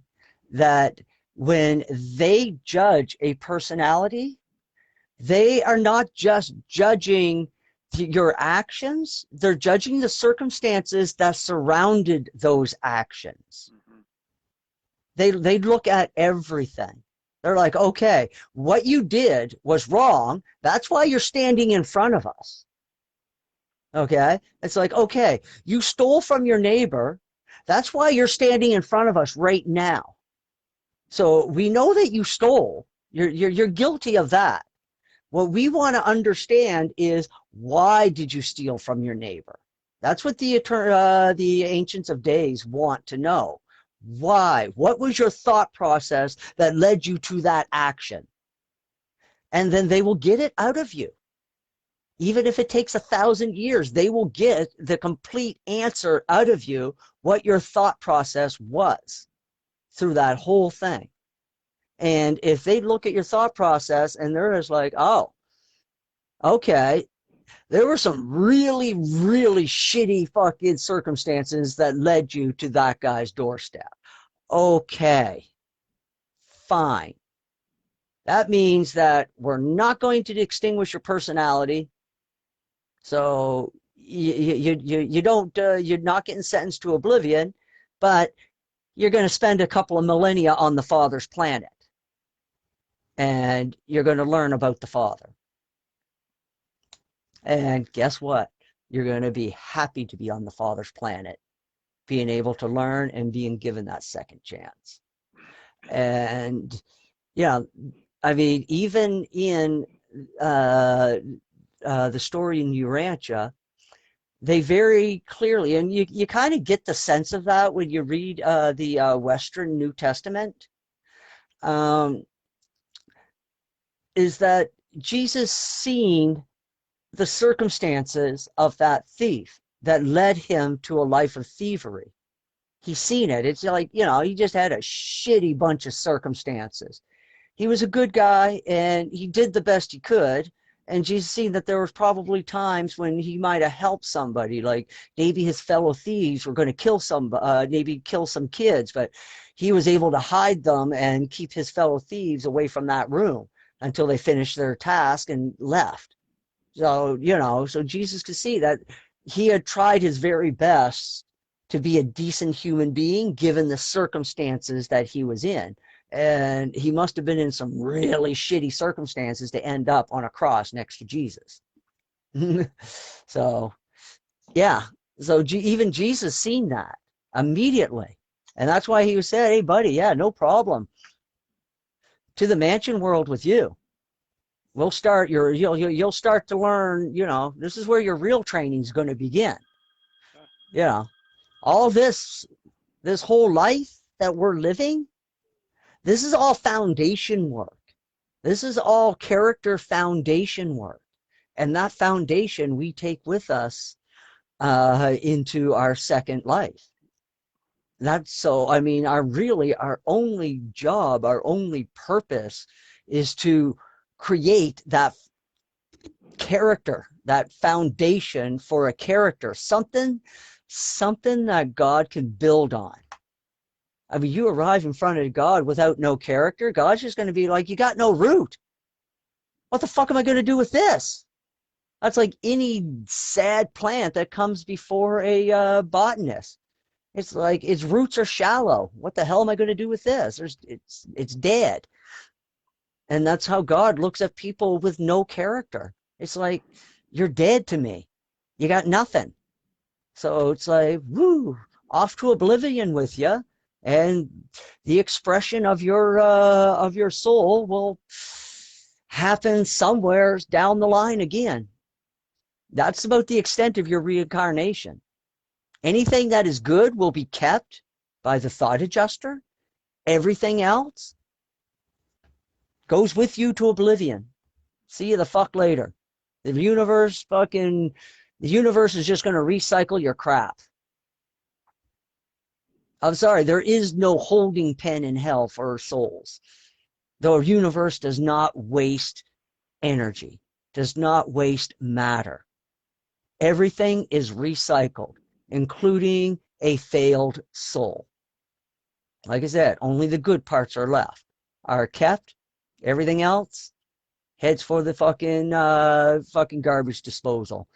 that when they judge a personality, they are not just judging your actions, they're judging the circumstances that surrounded those actions. Mm-hmm. They look at everything. They're like, okay, what you did was wrong. That's why you're standing in front of us. Okay? It's like, okay, you stole from your neighbor. That's why you're standing in front of us right now. So we know that you stole. You're guilty of that. What we want to understand is, why did you steal from your neighbor? That's what the Ancients of Days want to know. Why? What was your thought process that led you to that action? And then they will get it out of you. Even if it takes 1,000 years, they will get the complete answer out of you, what your thought process was through that whole thing. And if they look at your thought process and they're just like, oh, okay, there were some really, really shitty fucking circumstances that led you to that guy's doorstep. Okay, fine. That means that we're not going to extinguish your personality. So you don't, you're not getting sentenced to oblivion, but you're going to spend a couple of millennia on the Father's planet. And you're going to learn about the Father. And guess what? You're going to be happy to be on the Father's planet, being able to learn and being given that second chance. And yeah, I mean, even in the story in Urantia, they very clearly, and you kind of get the sense of that when you read the Western New Testament, is that Jesus seen the circumstances of that thief that led him to a life of thievery. He's seen it. It's like, he just had a shitty bunch of circumstances. He was a good guy and he did the best he could. And Jesus seen that there was probably times when he might have helped somebody, like maybe his fellow thieves were going to kill maybe kill some kids, but he was able to hide them and keep his fellow thieves away from that room until they finished their task and left. So, so Jesus could see that he had tried his very best to be a decent human being given the circumstances that he was in. And he must have been in some really shitty circumstances to end up on a cross next to Jesus. So, yeah. So even Jesus seen that immediately. And that's why he said, hey, buddy, yeah, no problem. To the mansion world with you. We'll start you'll start to learn, this is where your real training is going to begin. All this whole life that we're living, this is all foundation work. This is all character foundation work. And that foundation we take with us into our second life. That's so, I mean, our only job, our only purpose is to create that character, that foundation for a character, something that God can build on. I mean, you arrive in front of God without no character, God's just going to be like, you got no root. What the fuck am I going to do with this? That's like any sad plant that comes before a botanist. It's like its roots are shallow. What the hell am I going to do with this? It's dead. And that's how God looks at people with no character. It's like, you're dead to me. You got nothing. So it's like, woo, off to oblivion with you. And the expression of your soul will happen somewhere down the line again. That's about the extent of your reincarnation. Anything that is good will be kept by the thought adjuster. Everything else goes with you to oblivion. See you the fuck later. The universe is just going to recycle your crap. I'm sorry, there is no holding pen in hell for souls. The universe does not waste energy, does not waste matter. Everything is recycled, including a failed soul. Like I said, only the good parts are kept. Everything else heads for the fucking garbage disposal.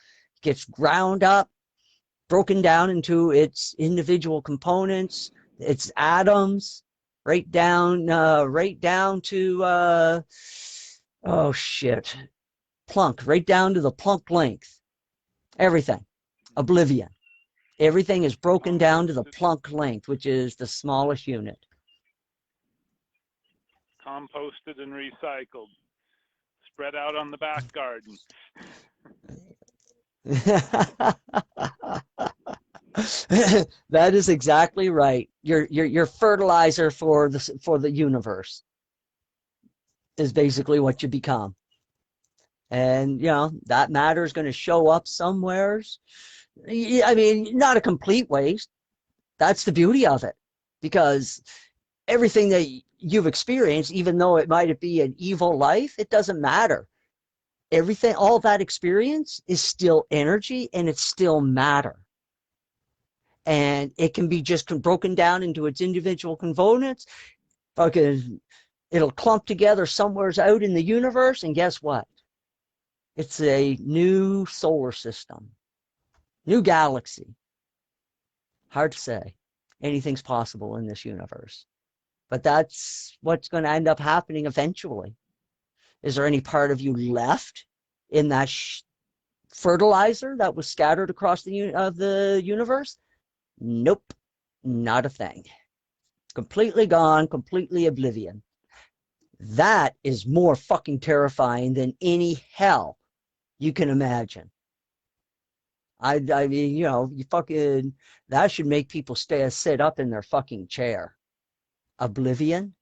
Gets ground up, broken down into its individual components, its atoms, right down to Planck, right down to the Planck length. Everything, oblivion. Everything is broken down to the Planck length, which is the smallest unit. Composted and recycled, spread out on the back garden. That is exactly right. Your fertilizer for the universe is basically what you become. And that matter is going to show up somewheres. I mean, not a complete waste. That's the beauty of it, because everything that you've experienced, even though it might be an evil life, it doesn't matter. Everything, all that experience is still energy, and it's still matter. And it can be just broken down into its individual components. Fucking It'll clump together somewheres out in the universe, and guess what? It's a new solar system, new galaxy. Hard to say. Anything's possible in this universe. But that's what's going to end up happening eventually. Is there any part of you left in that fertilizer that was scattered across the universe? Nope, not a thing. Completely gone, completely oblivion. That is more fucking terrifying than any hell you can imagine. I mean, you know, you fucking, that should make people sit up in their fucking chair. Oblivion?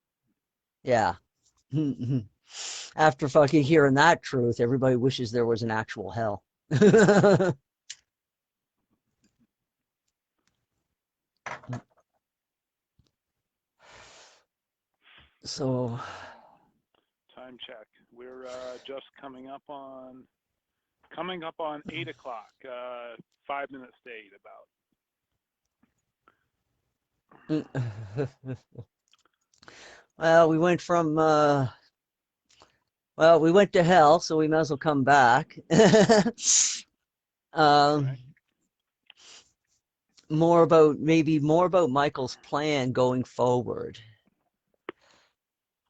Yeah. After fucking hearing that truth, everybody wishes there was an actual hell. So, Time check. We're just coming up on 8 o'clock. 5 minutes to 8 about. well, we went from well, we went to hell, so we might as well come back. Okay. More about Michael's plan going forward.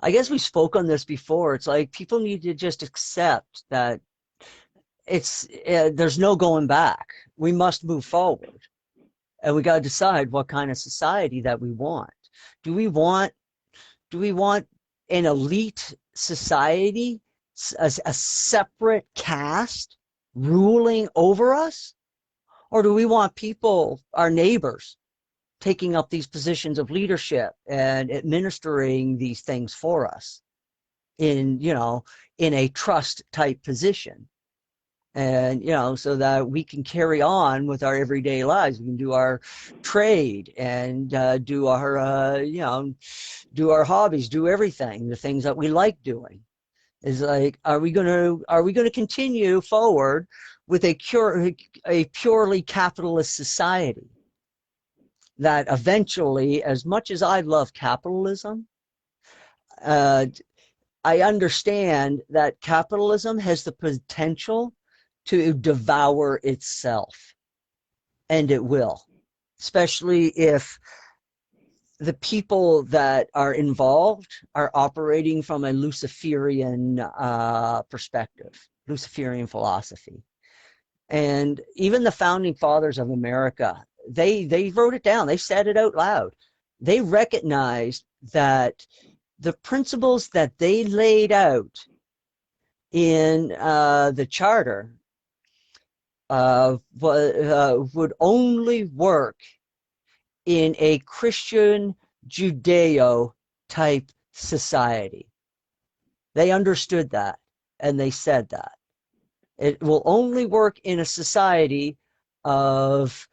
I guess we spoke on this before. It's like people need to just accept that there's no going back. We must move forward, and we got to decide what kind of society that we want. Do we want an elite society, a separate caste ruling over us? Or do we want people, our neighbors, taking up these positions of leadership and administering these things for us in, you know, in a trust type position? And, you know, so that we can carry on with our everyday lives. We can do our trade and do our, you know, do our hobbies, do everything, the things that we like doing. Is like, are we gonna continue forward with a purely capitalist society that eventually, as much as I love capitalism, I understand that capitalism has the potential to devour itself, and it will, especially if the people that are involved are operating from a Luciferian perspective, Luciferian philosophy. And even the founding fathers of America, they wrote it down. They said it out loud. They recognized that the principles that they laid out in the charter would only work in a Christian Judeo type society. They understood that, and they said that. It will only work in a society of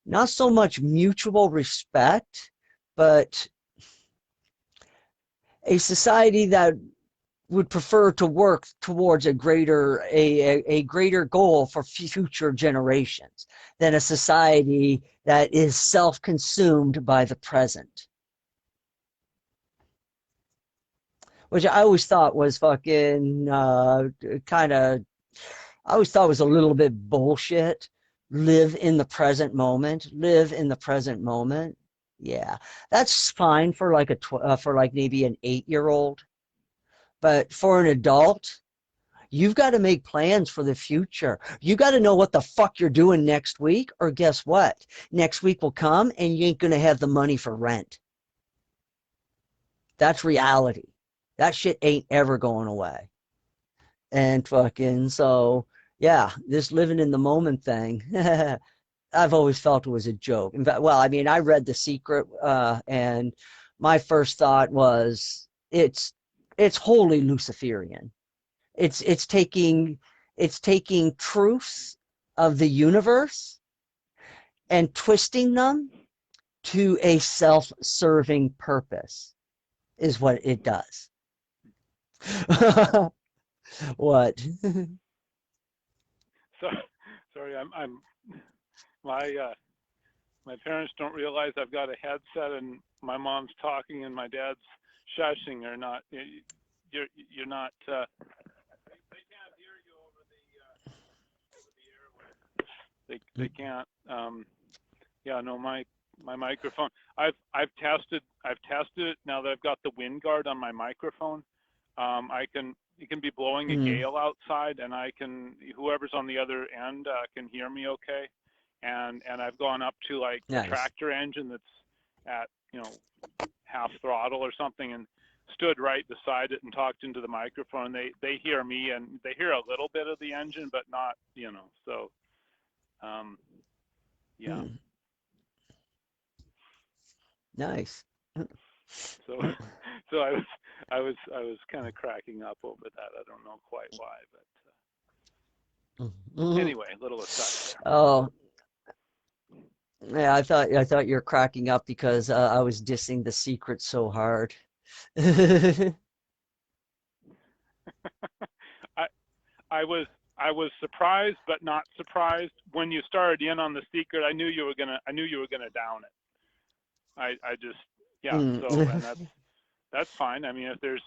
not so much mutual respect, but a society that would prefer to work towards a greater goal for future generations than a society that is self-consumed by the present. Which I always thought was fucking kind of, I always thought was a little bit bullshit. Live in the present moment. Live in the present moment. Yeah, that's fine for like for like maybe an 8-year-old. But for an adult, you've got to make plans for the future. You got to know what the fuck you're doing next week, or guess what? Next week will come and you ain't going to have the money for rent. That's reality. That shit ain't ever going away. And fucking, so yeah, this living in the moment thing, I've always felt it was a joke. In fact, well, I mean, I read The Secret, and my first thought was it's wholly Luciferian. It's taking truths of the universe and twisting them to a self-serving purpose is what it does. What? So, sorry, I'm my My parents don't realize I've got a headset and my mom's talking and my dad's shushing or not. You're not. They can't hear you over the airway. They can't. Yeah, no, my microphone. I've tested it now that I've got the wind guard on my microphone. It can be blowing a gale outside, and whoever's on the other end can hear me okay. And I've gone up to like Nice. a tractor engine that's at half throttle or something, and stood right beside it and talked into the microphone. They hear me, and they hear a little bit of the engine, but not so. Yeah. Nice. So I was kind of cracking up over that. I don't know quite why, but anyway, a little aside there. Oh, yeah, I thought you were cracking up because I was dissing The Secret so hard. I was surprised, but not surprised when you started in on The Secret. I knew you were gonna down it. I just So and that's fine. I mean, if there's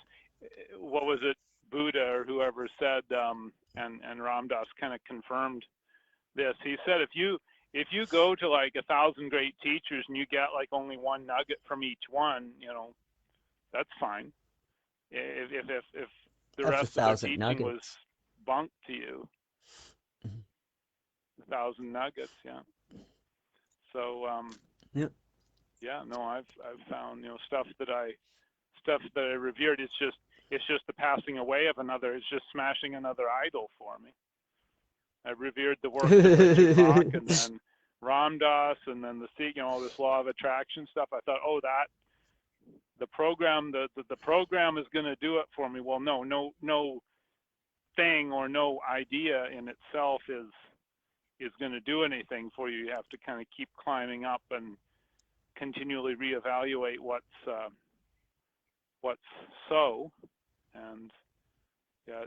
what was it, Buddha or whoever said, and Ram Dass kind of confirmed this. He said if you go to like 1,000 great teachers and you get like only one nugget from each one, that's fine. If the That's rest of their 1,000 teaching nuggets. was bunk to you, 1,000 nuggets, yeah. So Yep. yeah, no, I've found stuff that I revered. It's just the passing away of another. It's just smashing another idol for me. I revered the work of Richard Bach and then Ram Dass and then all this law of attraction stuff. I thought, oh, that the program is going to do it for me. Well, no thing or no idea in itself is going to do anything for you. You have to kind of keep climbing up and continually reevaluate what's so, and yeah,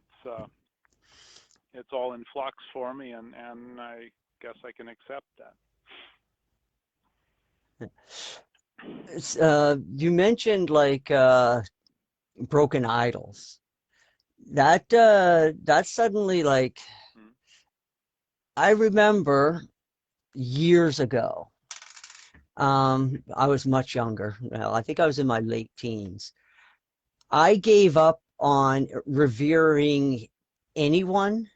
it's all in flux for me, and I guess I can accept that. You mentioned like broken idols. That suddenly like I remember years ago. I was much younger. Well, I think I was in my late teens. I gave up on revering anyone,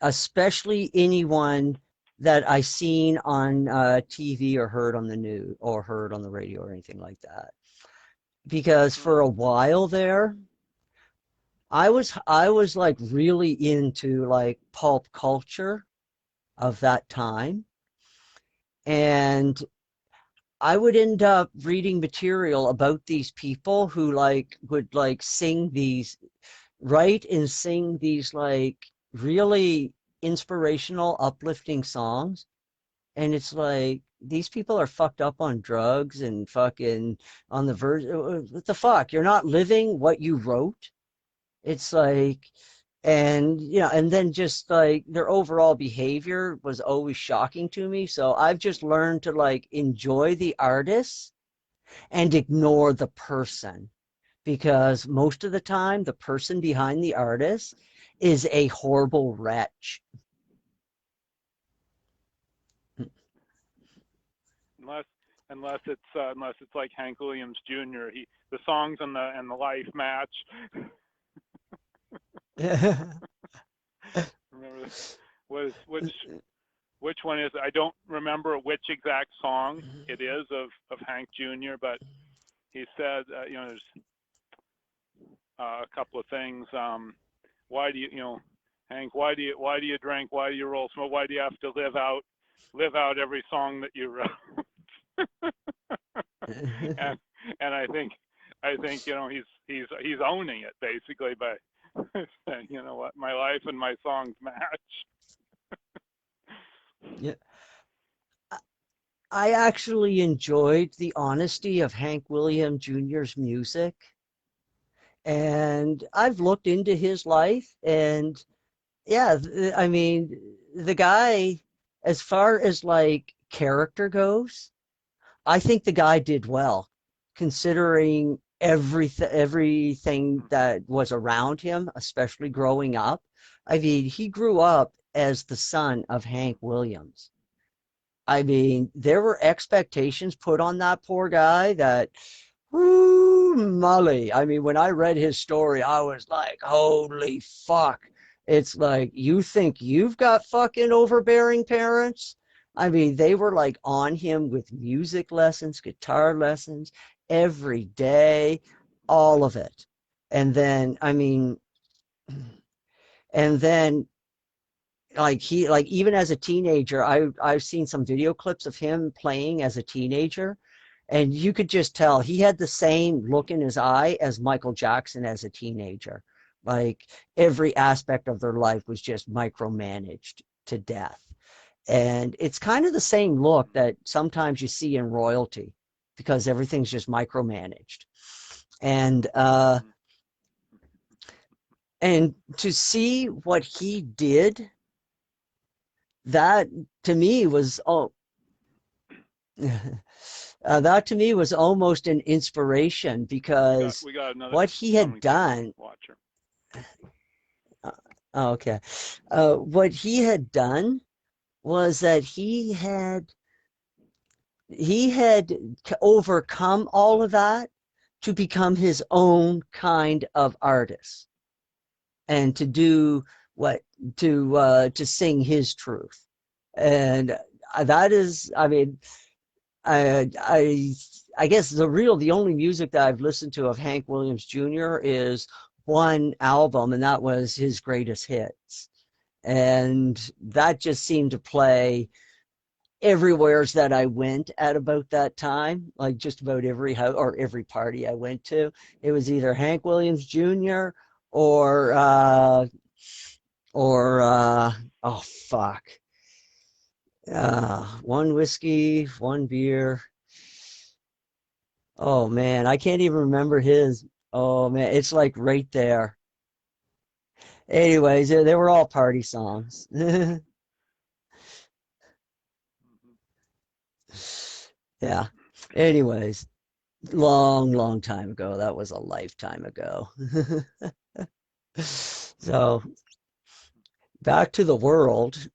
especially anyone that I seen on TV or heard on the news or heard on the radio or anything like that. Because for a while there, I was like really into like pulp culture of that time. And I would end up reading material about these people who like would like write and sing these like really inspirational, uplifting songs. And it's like these people are fucked up on drugs and fucking on the verge. What the fuck? You're not living what you wrote. It's like, and and then just like their overall behavior was always shocking to me. So I've just learned to like enjoy the artist and ignore the person, because most of the time the person behind the artist is a horrible wretch. Unless it's like Hank Williams Jr. The songs and the life match. Remember which one is it? I don't remember which exact song it is of Hank Jr., but he said there's a couple of things. Why do you Hank, why do you drink, why do you roll smoke, why do you have to live out every song that you wrote? and I think he's owning it basically by saying, you know what, my life and my songs match. Yeah. I actually enjoyed the honesty of Hank Williams Jr.'s music. And I've looked into his life, and yeah, I mean, the guy, as far as like character goes, I think the guy did well, considering everything that was around him, especially growing up. I mean, he grew up as the son of Hank Williams. I mean, there were expectations put on that poor guy that, whoo, Molly. I mean, when I read his story, I was like, holy fuck. It's like, you think you've got fucking overbearing parents? I mean, they were like on him with music lessons, guitar lessons every day, all of it. And then, I mean, and then like even as a teenager, I've seen some video clips of him playing as a teenager, and you could just tell he had the same look in his eye as Michael Jackson as a teenager. Like every aspect of their life was just micromanaged to death. And it's kind of the same look that sometimes you see in royalty because everything's just micromanaged. And and to see what he did, that to me was that to me was almost an inspiration because we got another what he had done. Watcher. Okay, what he had done was that he had overcome all of that to become his own kind of artist and to do what to sing his truth. And that is, I mean, I guess the only music that I've listened to of Hank Williams Jr. is one album, and that was his greatest hits. And that just seemed to play everywheres that I went at about that time, like just about every house or every party I went to. It was either Hank Williams Jr. or oh fuck. One whiskey, one beer. Oh man, I can't even remember his. Oh man, it's like right there. Anyways, they were all party songs. Yeah. Anyways, long time ago. That was a lifetime ago. So back to the world.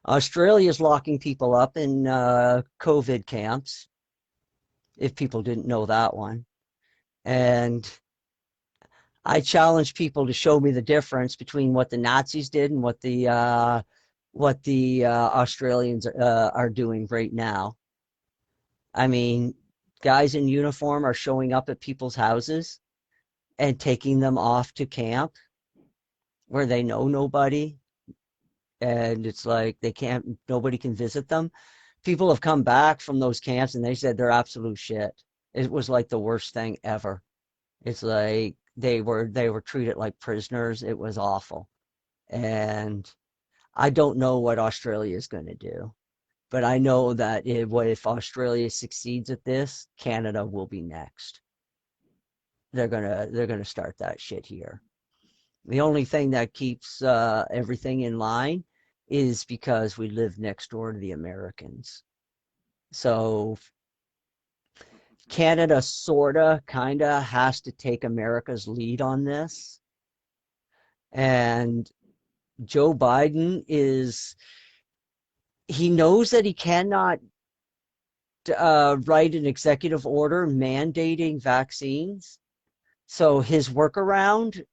Australia's locking people up in COVID camps, if people didn't know that one. And I challenge people to show me the difference between what the Nazis did and what the Australians are doing right now. I mean, guys in uniform are showing up at people's houses and taking them off to camp where they know nobody. And it's like nobody can visit them. People have come back from those camps and they said they're absolute shit. It was like the worst thing ever. It's like they were treated like prisoners. It was awful. And I don't know what Australia is going to do. But I know that if Australia succeeds at this, Canada will be next. They're gonna start that shit here. The only thing that keeps everything in line is because we live next door to the Americans. So Canada sorta, kinda has to take America's lead on this. And Joe Biden he knows that he cannot write an executive order mandating vaccines. So his workaround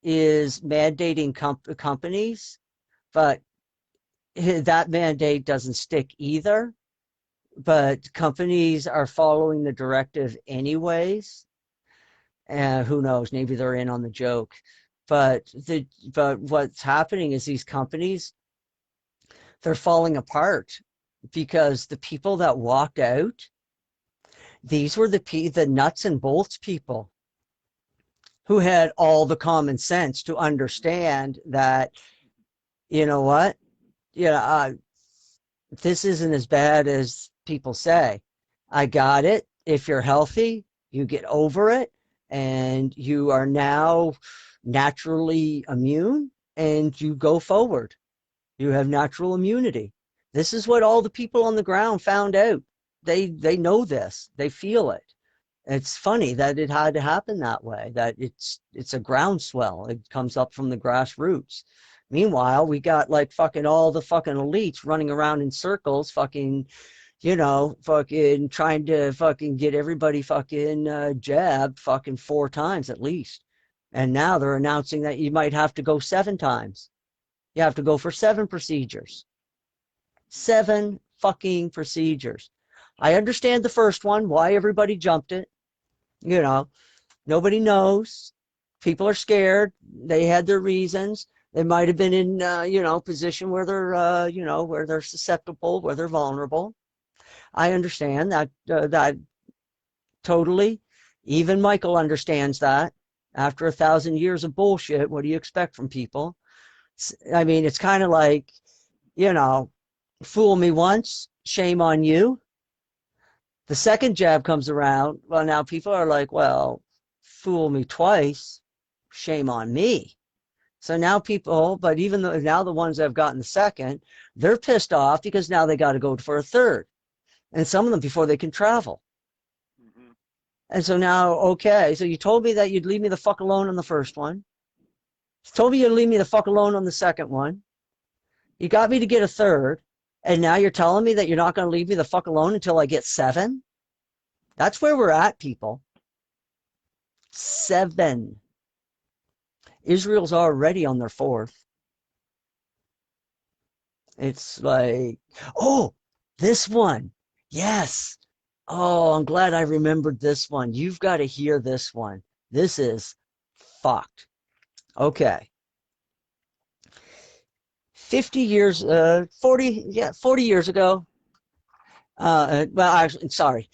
is mandating companies, but that mandate doesn't stick either. But companies are following the directive anyways. Who knows? Maybe they're in on the joke. But what's happening is these companies, they're falling apart because the people that walked out, these were the nuts and bolts people who had all the common sense to understand that, you know what, this isn't as bad as people say. I got it. If you're healthy, you get over it, and you are now naturally immune, and you go forward. You have natural immunity. This is what all the people on the ground found out. They know this. They feel it. It's funny that it had to happen that way, that it's a groundswell. It comes up from the grassroots. Meanwhile, we got like fucking all the fucking elites running around in circles, fucking, fucking trying to fucking get everybody fucking jabbed fucking 4 times at least. And now they're announcing that you might have to go 7 times. You have to go for 7 procedures. 7 fucking procedures. I understand the first one, why everybody jumped it. Nobody knows. People are scared. They had their reasons. They might have been in, position where they're, where they're susceptible, where they're vulnerable. I understand that totally. Even Michael understands that. After 1,000 years of bullshit, what do you expect from people? I mean, it's kind of like, fool me once, shame on you. The second jab comes around. Well, now people are like, well, fool me twice, shame on me. So now people, but even though now the ones that have gotten the second, they're pissed off because now they got to go for a third. And some of them before they can travel. Mm-hmm. And so now, okay, so you told me that you'd leave me the fuck alone on the first one. You told me you'd leave me the fuck alone on the second one. You got me to get a third. And now you're telling me that you're not going to leave me the fuck alone until I get 7? That's where we're at, people. 7. Israel's already on their 4th. It's like, oh, this one. Yes. Oh, I'm glad I remembered this one. You've got to hear this one. This is fucked. Okay. 40 years ago. Well, actually, sorry.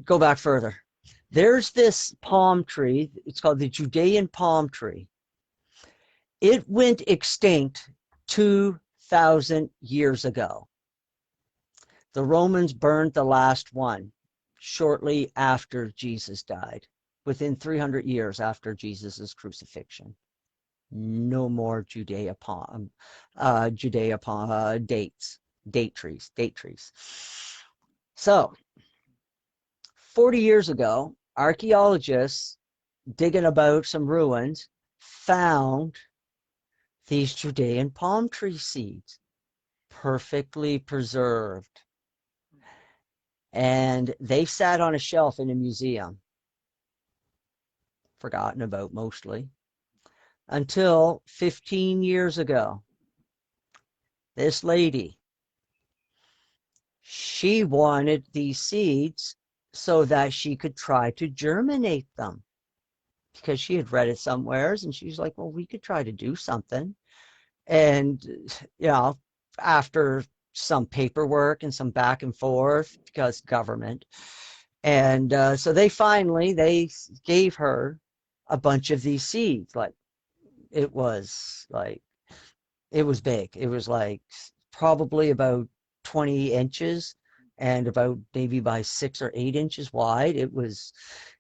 Go back further. There's this palm tree. It's called the Judean palm tree. It went extinct 2,000 years ago. The Romans burned the last one shortly after Jesus died, within 300 years after Jesus' crucifixion. No more Judea palm date trees. So 40 years ago, archaeologists digging about some ruins found these Judean palm tree seeds, perfectly preserved. And they sat on a shelf in a museum, forgotten about mostly, until 15 years ago. This lady, she wanted these seeds so that she could try to germinate them, because she had read it somewheres, and she's like, well, we could try to do something. And after some paperwork and some back and forth, because government, and so they gave her a bunch of these seeds. Like it was big. It was like probably about 20 inches and about maybe by 6 or 8 inches wide. It was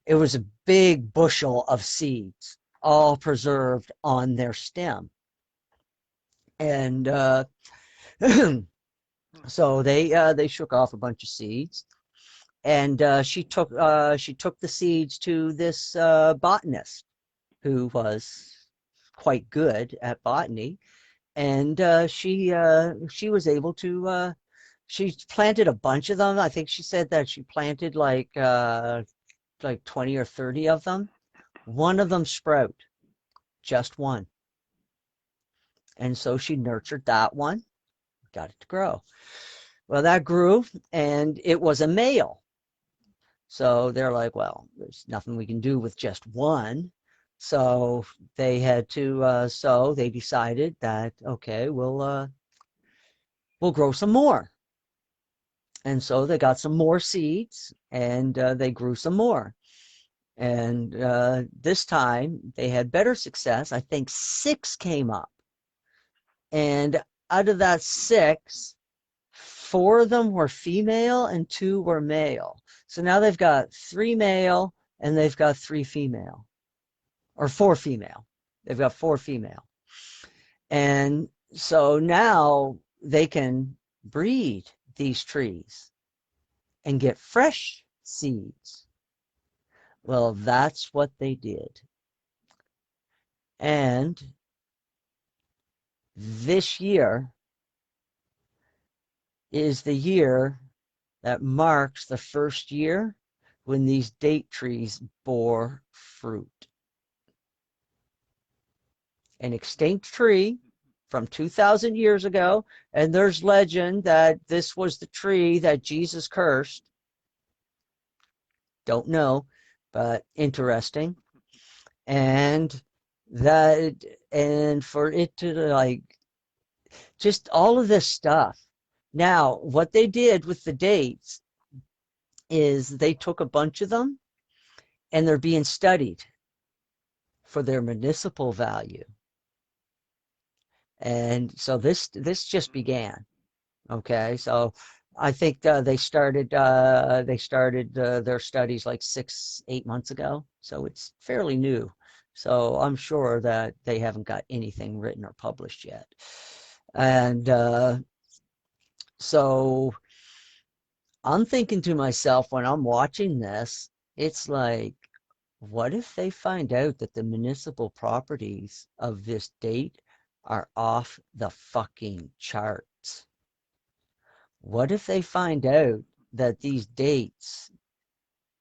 a big bushel of seeds, all preserved on their stem. And so they shook off a bunch of seeds, and she took the seeds to this botanist who was quite good at botany, and she was able to she planted a bunch of them. I think she said that she planted like 20 or 30 of them. One of them sprout, just one. And so she nurtured that one, got it to grow. Well, that grew, and it was a male. So they're like, well, there's nothing we can do with just one. So they had to, so they decided that, okay, we'll grow some more. And so they got some more seeds, and they grew some more. And this time they had better success. I think 6 came up. And out of that 6, 4 of them were female and 2 were male. So now they've got 3 male and they've got 3 female. Or 4 female. They've got 4 female. And so now they can breed these trees and get fresh seeds. Well, that's what they did. And this year is the year that marks the first year when these date trees bore fruit. An extinct tree from 2,000 years ago, and there's legend that this was the tree that Jesus cursed. Don't know, but interesting. And for it to like, just all of this stuff. Now, what they did with the dates is they took a bunch of them and they're being studied for their municipal value. And so this just began. Okay, so I think they started their studies like 6-8 months ago, so it's fairly new. So I'm sure that they haven't got anything written or published yet. And so I'm thinking to myself when I'm watching this, it's like, what if they find out that the municipal properties of this date are off the fucking charts? What if they find out that these dates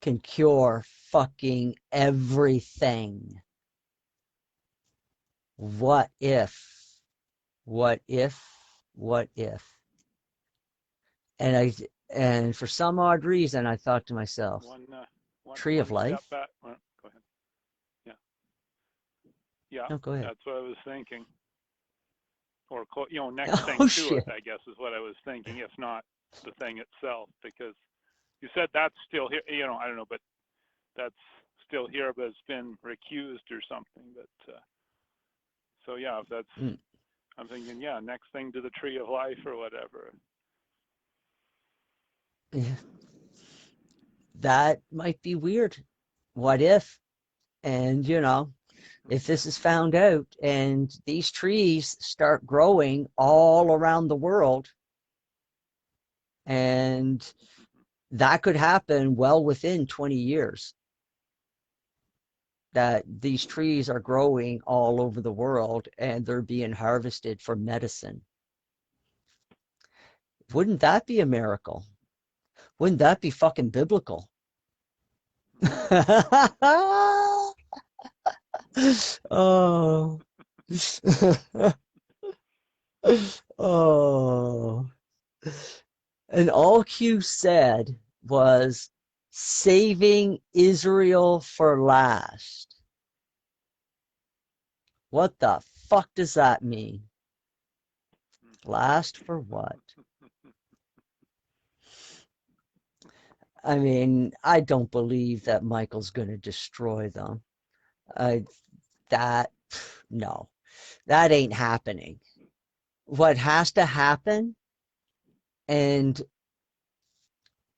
can cure fucking everything? What if? What if? What if? And for some odd reason, I thought to myself, Tree of Life? Step back. Well, go ahead. Yeah. Yeah. No, go ahead. That's what I was thinking. Or, next thing to shit. it, I guess, is what I was thinking, if not the thing itself, because you said that's still here, I don't know, but that's still here, but it's been recused or something. But so yeah, if that's, I'm thinking, yeah, next thing to the Tree of Life or whatever. Yeah. That might be weird. What if? And if this is found out and these trees start growing all around the world, and that could happen well within 20 years, that these trees are growing all over the world and they're being harvested for medicine. Wouldn't that be a miracle? Wouldn't that be fucking biblical? Oh. Oh. And all Q said was saving Israel for last. What the fuck does that mean? Last for what? I mean, I don't believe that Michael's going to destroy them. No, that ain't happening. What has to happen, and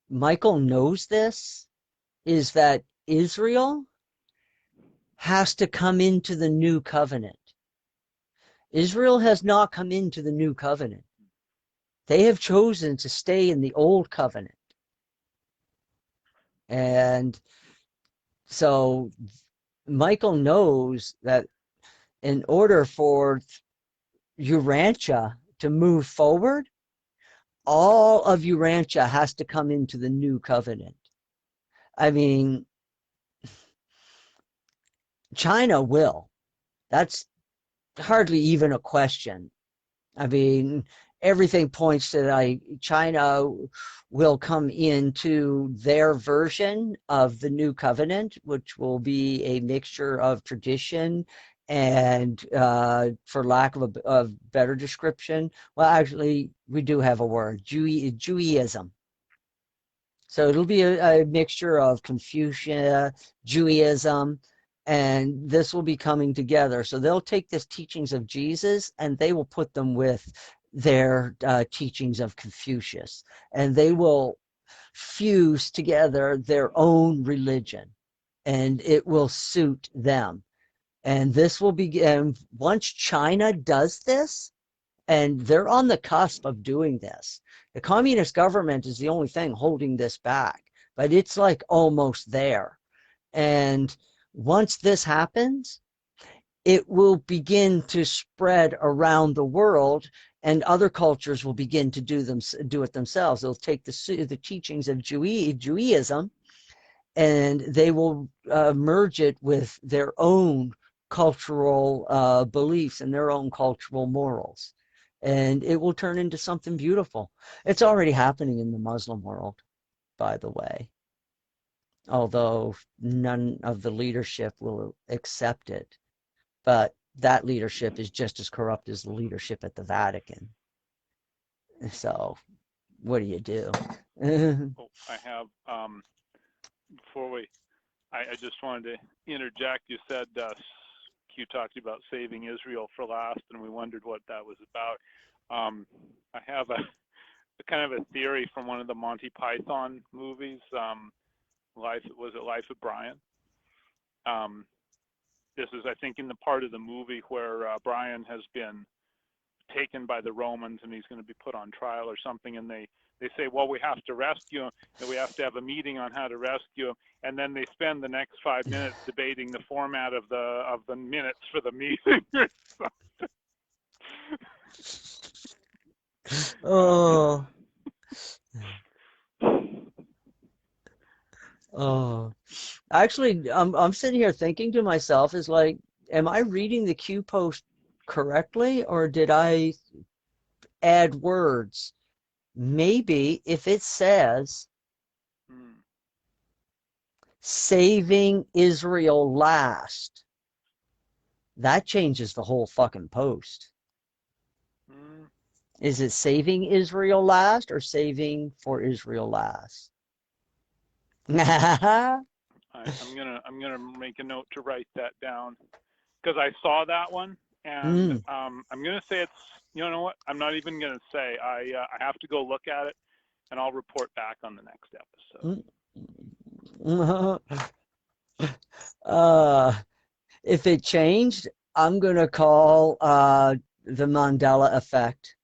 Michael knows this, is that Israel has to come into the new covenant. Israel has not come into the new covenant. They have chosen to stay in the old covenant. And so Michael knows that in order for Urantia to move forward, all of Urantia has to come into the new covenant. I mean, China will. That's hardly even a question. I mean, everything points to China will come into their version of the new covenant, which will be a mixture of tradition and, for lack of a better description, well, actually, we do have a word, Judaism. So it'll be a mixture of Confucian, Judaism, and this will be coming together. So they'll take this teachings of Jesus and they will put them with their teachings of Confucius, and they will fuse together their own religion, and it will suit them. And this will begin once China does this, And they're on the cusp of doing this. The communist government is the only thing holding this back, but it's like almost there. And once this happens, it will begin to spread around the world, and other cultures will begin to do it themselves. They'll take the teachings of Judaism, and they will merge it with their own cultural beliefs and their own cultural morals. And it will turn into something beautiful. It's already happening in the Muslim world, by the way, although none of the leadership will accept it. But that leadership is just as corrupt as the leadership at the Vatican. So what do you do? Oh, I have, before I just wanted to interject. You said Q talked about saving Israel for last, and we wondered what that was about. I have a kind of a theory from one of the Monty Python movies. Life of Brian? This is, I think, in the part of the movie where Brian has been taken by the Romans and he's going to be put on trial or something, and they say, well, we have to rescue him, and we have to have a meeting on how to rescue him, and then they spend the next 5 minutes debating the format of the minutes for the meeting. Oh. Oh. Actually, I'm sitting here thinking to myself, is like, am I reading the Q post correctly, or did I add words? Maybe if it says saving Israel last, that changes the whole fucking post. Is it saving Israel last or saving for Israel last? I'm gonna make a note to write that down, because I saw that one, and I'm gonna say it's, you know what, I'm not even gonna say. I have to go look at it, and I'll report back on the next episode. If it changed, I'm gonna call the Mandela effect.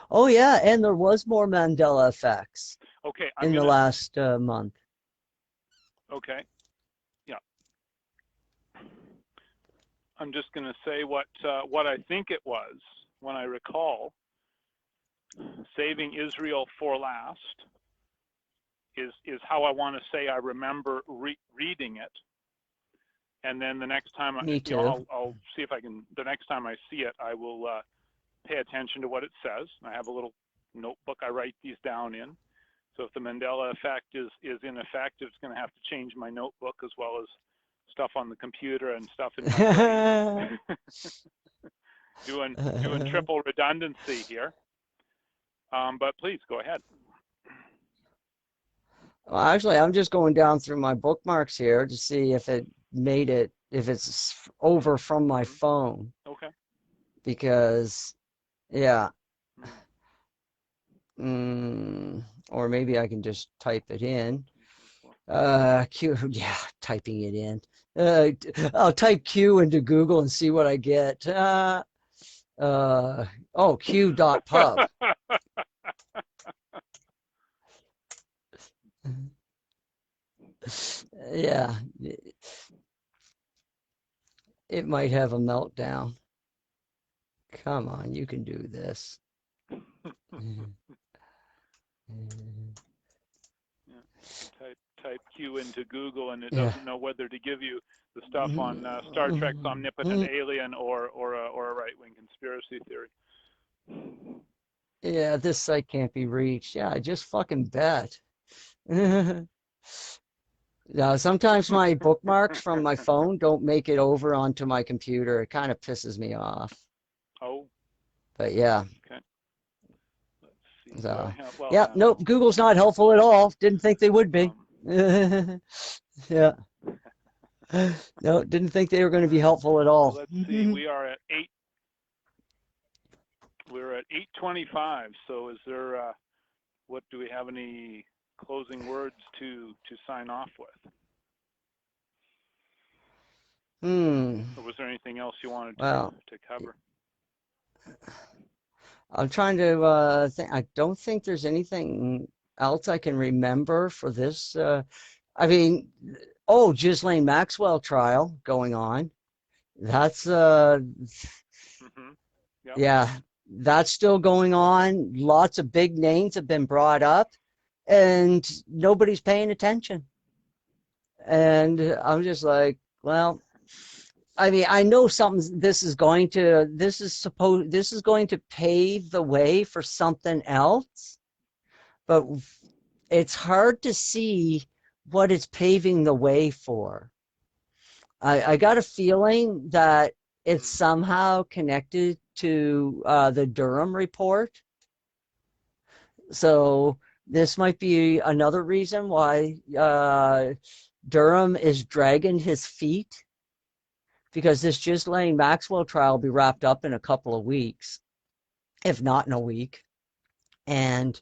Oh yeah, and there was more Mandela effects. Okay, in the last month. Okay, yeah. I'm just going to say what I think it was when I recall. Saving Israel for last is how I want to say I remember reading it. And then the next time I'll see if I can. The next time I see it, I will pay attention to what it says. I have a little notebook I write these down in. So if the Mandela effect is in effect, it's going to have to change my notebook as well as stuff on the computer and stuff in my brain. doing triple redundancy here. But please go ahead. Well, actually, I'm just going down through my bookmarks here to see if it made it, if it's over from my phone. Okay. Because, yeah. Or maybe I can just type it in. Q, yeah, typing it in. I'll type Q into Google and see what I get. Q.pub. Yeah. It might have a meltdown. Come on, you can do this. Type Q into Google, and it doesn't know whether to give you the stuff on Star Trek's omnipotent alien or a right-wing conspiracy theory. Yeah, this site can't be reached. Yeah, I just fucking bet. Now, sometimes my bookmarks from my phone don't make it over onto my computer. It kind of pisses me off. Oh. But yeah. Okay. Let's see. So, yeah, nope, Google's not helpful at all. Didn't think they would be. Yeah. No, didn't think they were going to be helpful at all. Let's see. We're at 8:25. So is there what do we have, any closing words to sign off with? Or was there anything else you wanted Well, to cover? I'm trying to think. I don't think there's anything else I can remember for this. I mean, Ghislaine Maxwell trial going on. That's Mm-hmm. Yep. yeah, that's still going on. Lots of big names have been brought up, and nobody's paying attention. And I'm just like, well, I mean, I know something. This is going to. This is going to pave the way for something else, but it's hard to see what it's paving the way for. I got a feeling that it's somehow connected to the Durham report. So this might be another reason why Durham is dragging his feet, because this Ghislaine Maxwell trial will be wrapped up in a couple of weeks, if not in a week. And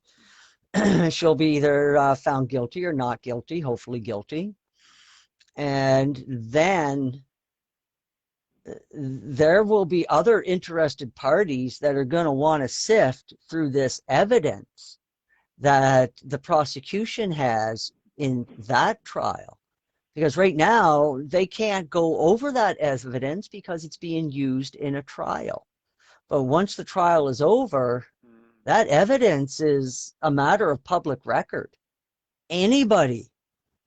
she'll be either found guilty or not guilty, hopefully guilty. And then there will be other interested parties that are going to want to sift through this evidence that the prosecution has in that trial. Because right now, they can't go over that evidence because it's being used in a trial. But once the trial is over, that evidence is a matter of public record. Anybody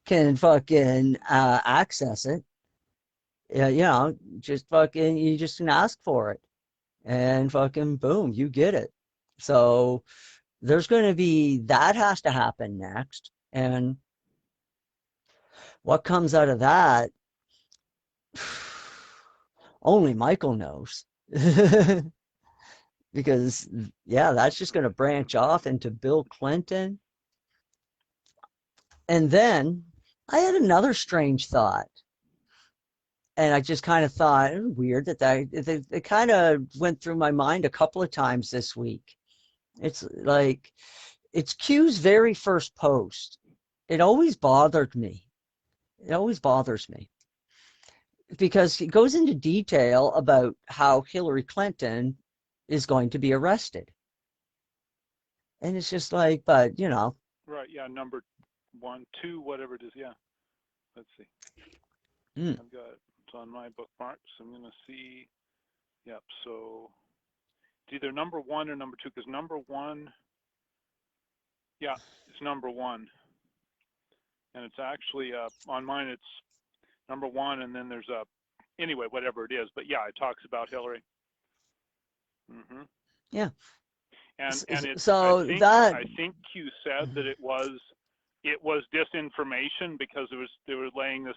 can fucking access it. Yeah, just fucking, you just can ask for it. And fucking boom, you get it. So there's going to be, that has to happen next. And what comes out of that, only Michael knows. Because, yeah, that's just going to branch off into Bill Clinton. And then I had another strange thought. And I just kind of thought, weird that it kind of went through my mind a couple of times this week. It's like, it's Q's very first post. It always bothered me. It always bothers me. Because he goes into detail about how Hillary Clinton is going to be arrested. And it's just like, but, you know. Right, yeah, number 1, 2, whatever it is, yeah. Let's see. I've got it. It's on my bookmarks. I'm going to see. Yep, so it's either number 1 or number 2, because number 1, yeah, it's number 1. And it's actually, on mine, it's number 1, and then there's anyway, whatever it is. But yeah, it talks about Hillary. Mm-hmm. Yeah. And it's, so I think Q said that it was disinformation because they were laying this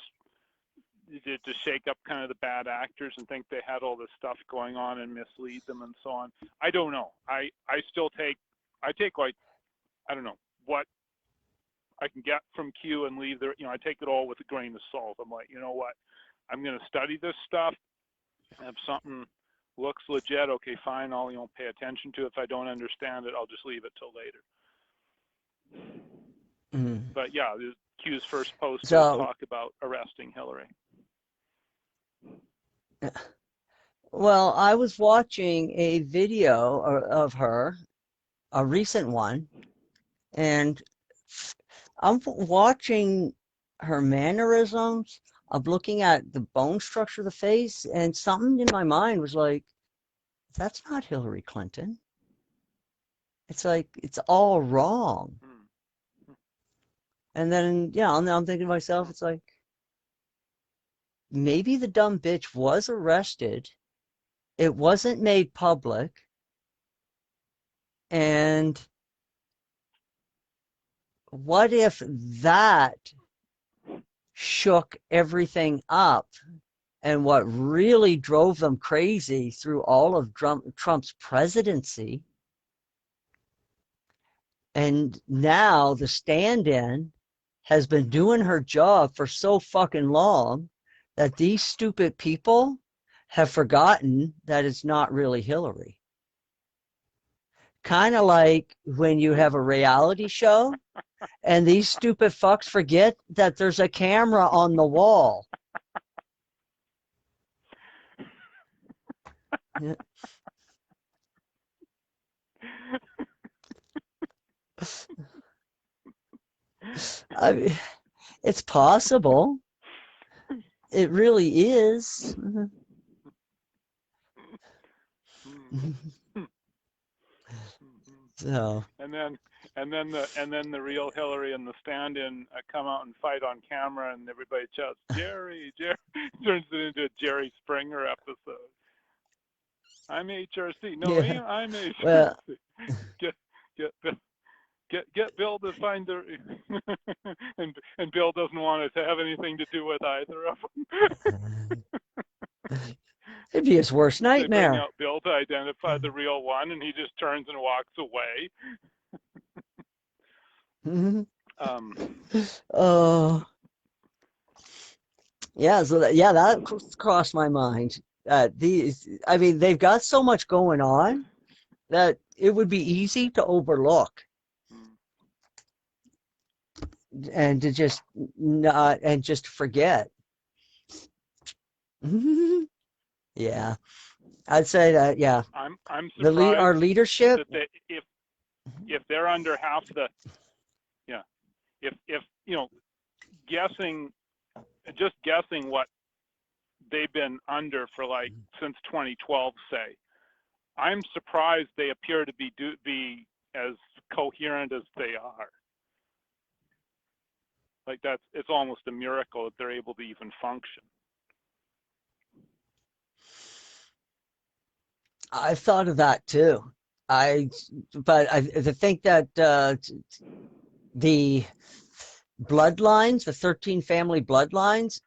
to shake up kind of the bad actors and think they had all this stuff going on and mislead them and so on. I don't know. I take like, I don't know what I can get from Q and leave there. I take it all with a grain of salt. I'm like, you know what? I'm going to study this stuff. If something looks legit, okay, fine. I'll pay attention to it. If I don't understand it, I'll just leave it till later. But yeah, Q's first post will talk about arresting Hillary. Well, I was watching a video of her, a recent one, and I'm watching her mannerisms. I'm looking at the bone structure of the face, and something in my mind was like, that's not Hillary Clinton. It's like, it's all wrong. And then, I'm thinking to myself, it's like, maybe the dumb bitch was arrested. It wasn't made public. And what if that shook everything up? And what really drove them crazy through all of Trump's presidency. And now the stand-in has been doing her job for so fucking long that these stupid people have forgotten that it's not really Hillary. Kind of like when you have a reality show and these stupid fucks forget that there's a camera on the wall. Yeah. I mean, it's possible. It really is. So. And then the real Hillary and the stand-in come out and fight on camera, and everybody shouts, "Jerry, Jerry!" Turns it into a Jerry Springer episode. I'm HRC. No, Yeah. I'm HRC. Well. Get Bill to find the and Bill doesn't want it to have anything to do with either of them. It'd be his worst They bring nightmare. out Bill to identify the real one, and he just turns and walks away. Oh, yeah. So that crossed my mind. I mean, they've got so much going on that it would be easy to overlook and to just not and just forget. Yeah, I'd say that. Yeah, I'm surprised our leadership. that if they're under half the if guessing what they've been under for like since 2012, say, I'm surprised they appear to be as coherent as they are. Like it's almost a miracle that they're able to even function. I've thought of that too. But I think that the bloodlines, the 13 family bloodlines,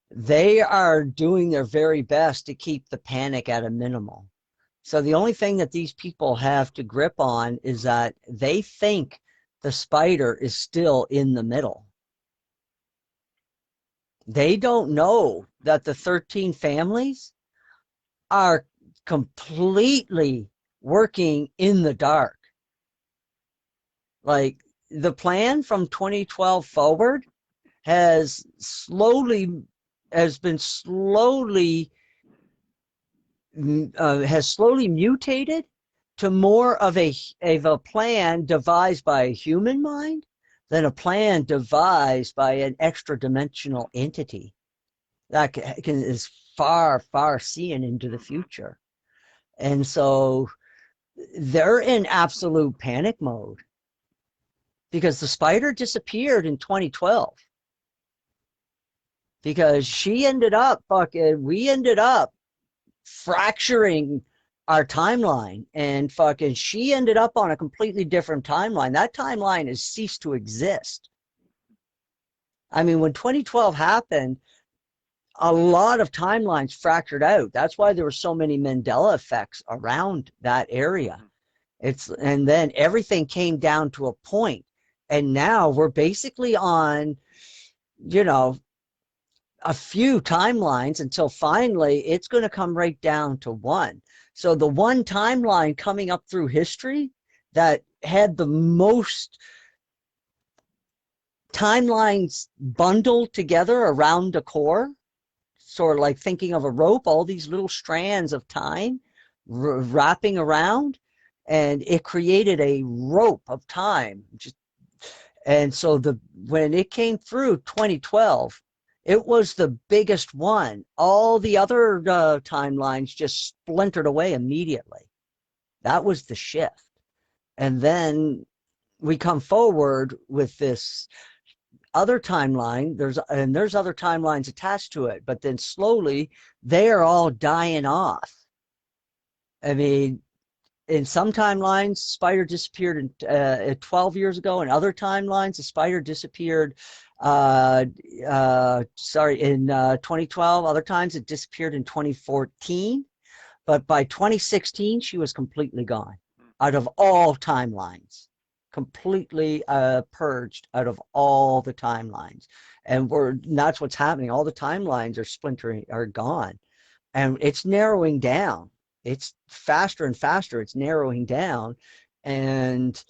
they are doing their very best to keep the panic at a minimal. So the only thing that these people have to grip on is that they think the spider is still in the middle. They don't know that the 13 families are completely working in the dark. Like the plan from 2012 forward has been slowly mutated to more of a plan devised by a human mind than a plan devised by an extra dimensional entity that is far seeing into the future. And so they're in absolute panic mode because the spider disappeared in 2012 because we ended up fracturing our timeline, and she ended up on a completely different timeline. That timeline has ceased to exist. I mean, when 2012 happened, a lot of timelines fractured out. That's why there were so many Mandela effects around that area. And then everything came down to a point, and now we're basically on, a few timelines until finally it's going to come right down to one. So the one timeline coming up through history that had the most timelines bundled together around a core, sort of like thinking of a rope, all these little strands of time wrapping around, and it created a rope of time. And so when it came through 2012, it was the biggest one. All the other timelines just splintered away immediately. That was the shift. And then we come forward with this other timeline. There's other timelines attached to it, but then slowly they are all dying off. I mean, in some timelines, spider disappeared 12 years ago. In other timelines, the spider disappeared in 2012. Other times it disappeared in 2014. But by 2016, she was completely gone out of all timelines, completely purged out of all the timelines. And that's what's happening. All the timelines are splintering, are gone. And it's narrowing down. It's faster and faster. It's narrowing down. And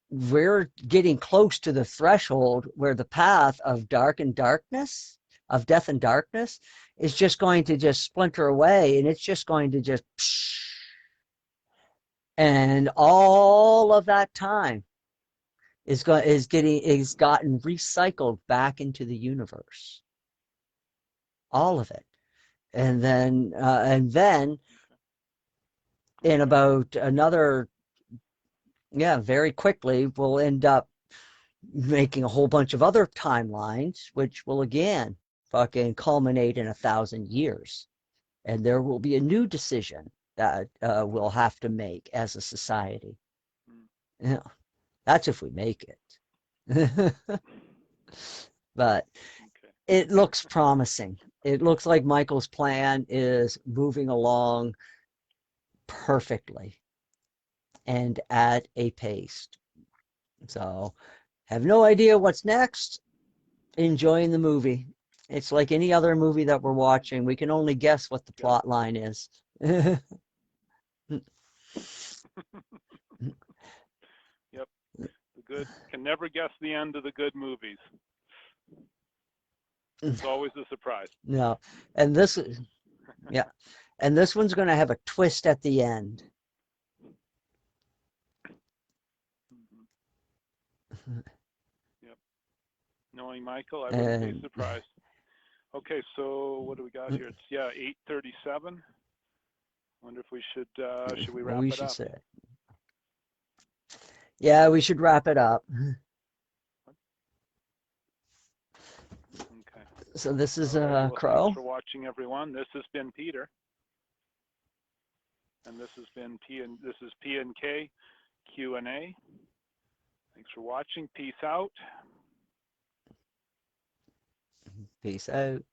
we're getting close to the threshold where the path of dark and darkness of death and darkness is just going to just splinter away, and it's just going to just, and all of that time is gotten recycled back into the universe, all of it, and then in about another, very quickly, we'll end up making a whole bunch of other timelines, which will again fucking culminate in 1,000 years, and there will be a new decision that we'll have to make as a society. Yeah, that's if we make it. But it looks promising. It looks like Michael's plan is moving along perfectly and at a pace. So, have no idea what's next. Enjoying the movie. It's like any other movie that we're watching. We can only guess what the plot line is. Yep. The good can never guess the end of the good movies. It's always a surprise. No. And this and this one's going to have a twist at the end. Yep. Knowing Michael, I wouldn't be surprised. Okay, so what do we got here? It's 8:37. Wonder if we should we wrap it up? Yeah, we should wrap it up. Okay. So this is Thanks Crow. for watching, everyone. This has been Peter, and this has been P&K Q&A. Thanks for watching. Peace out. Peace out.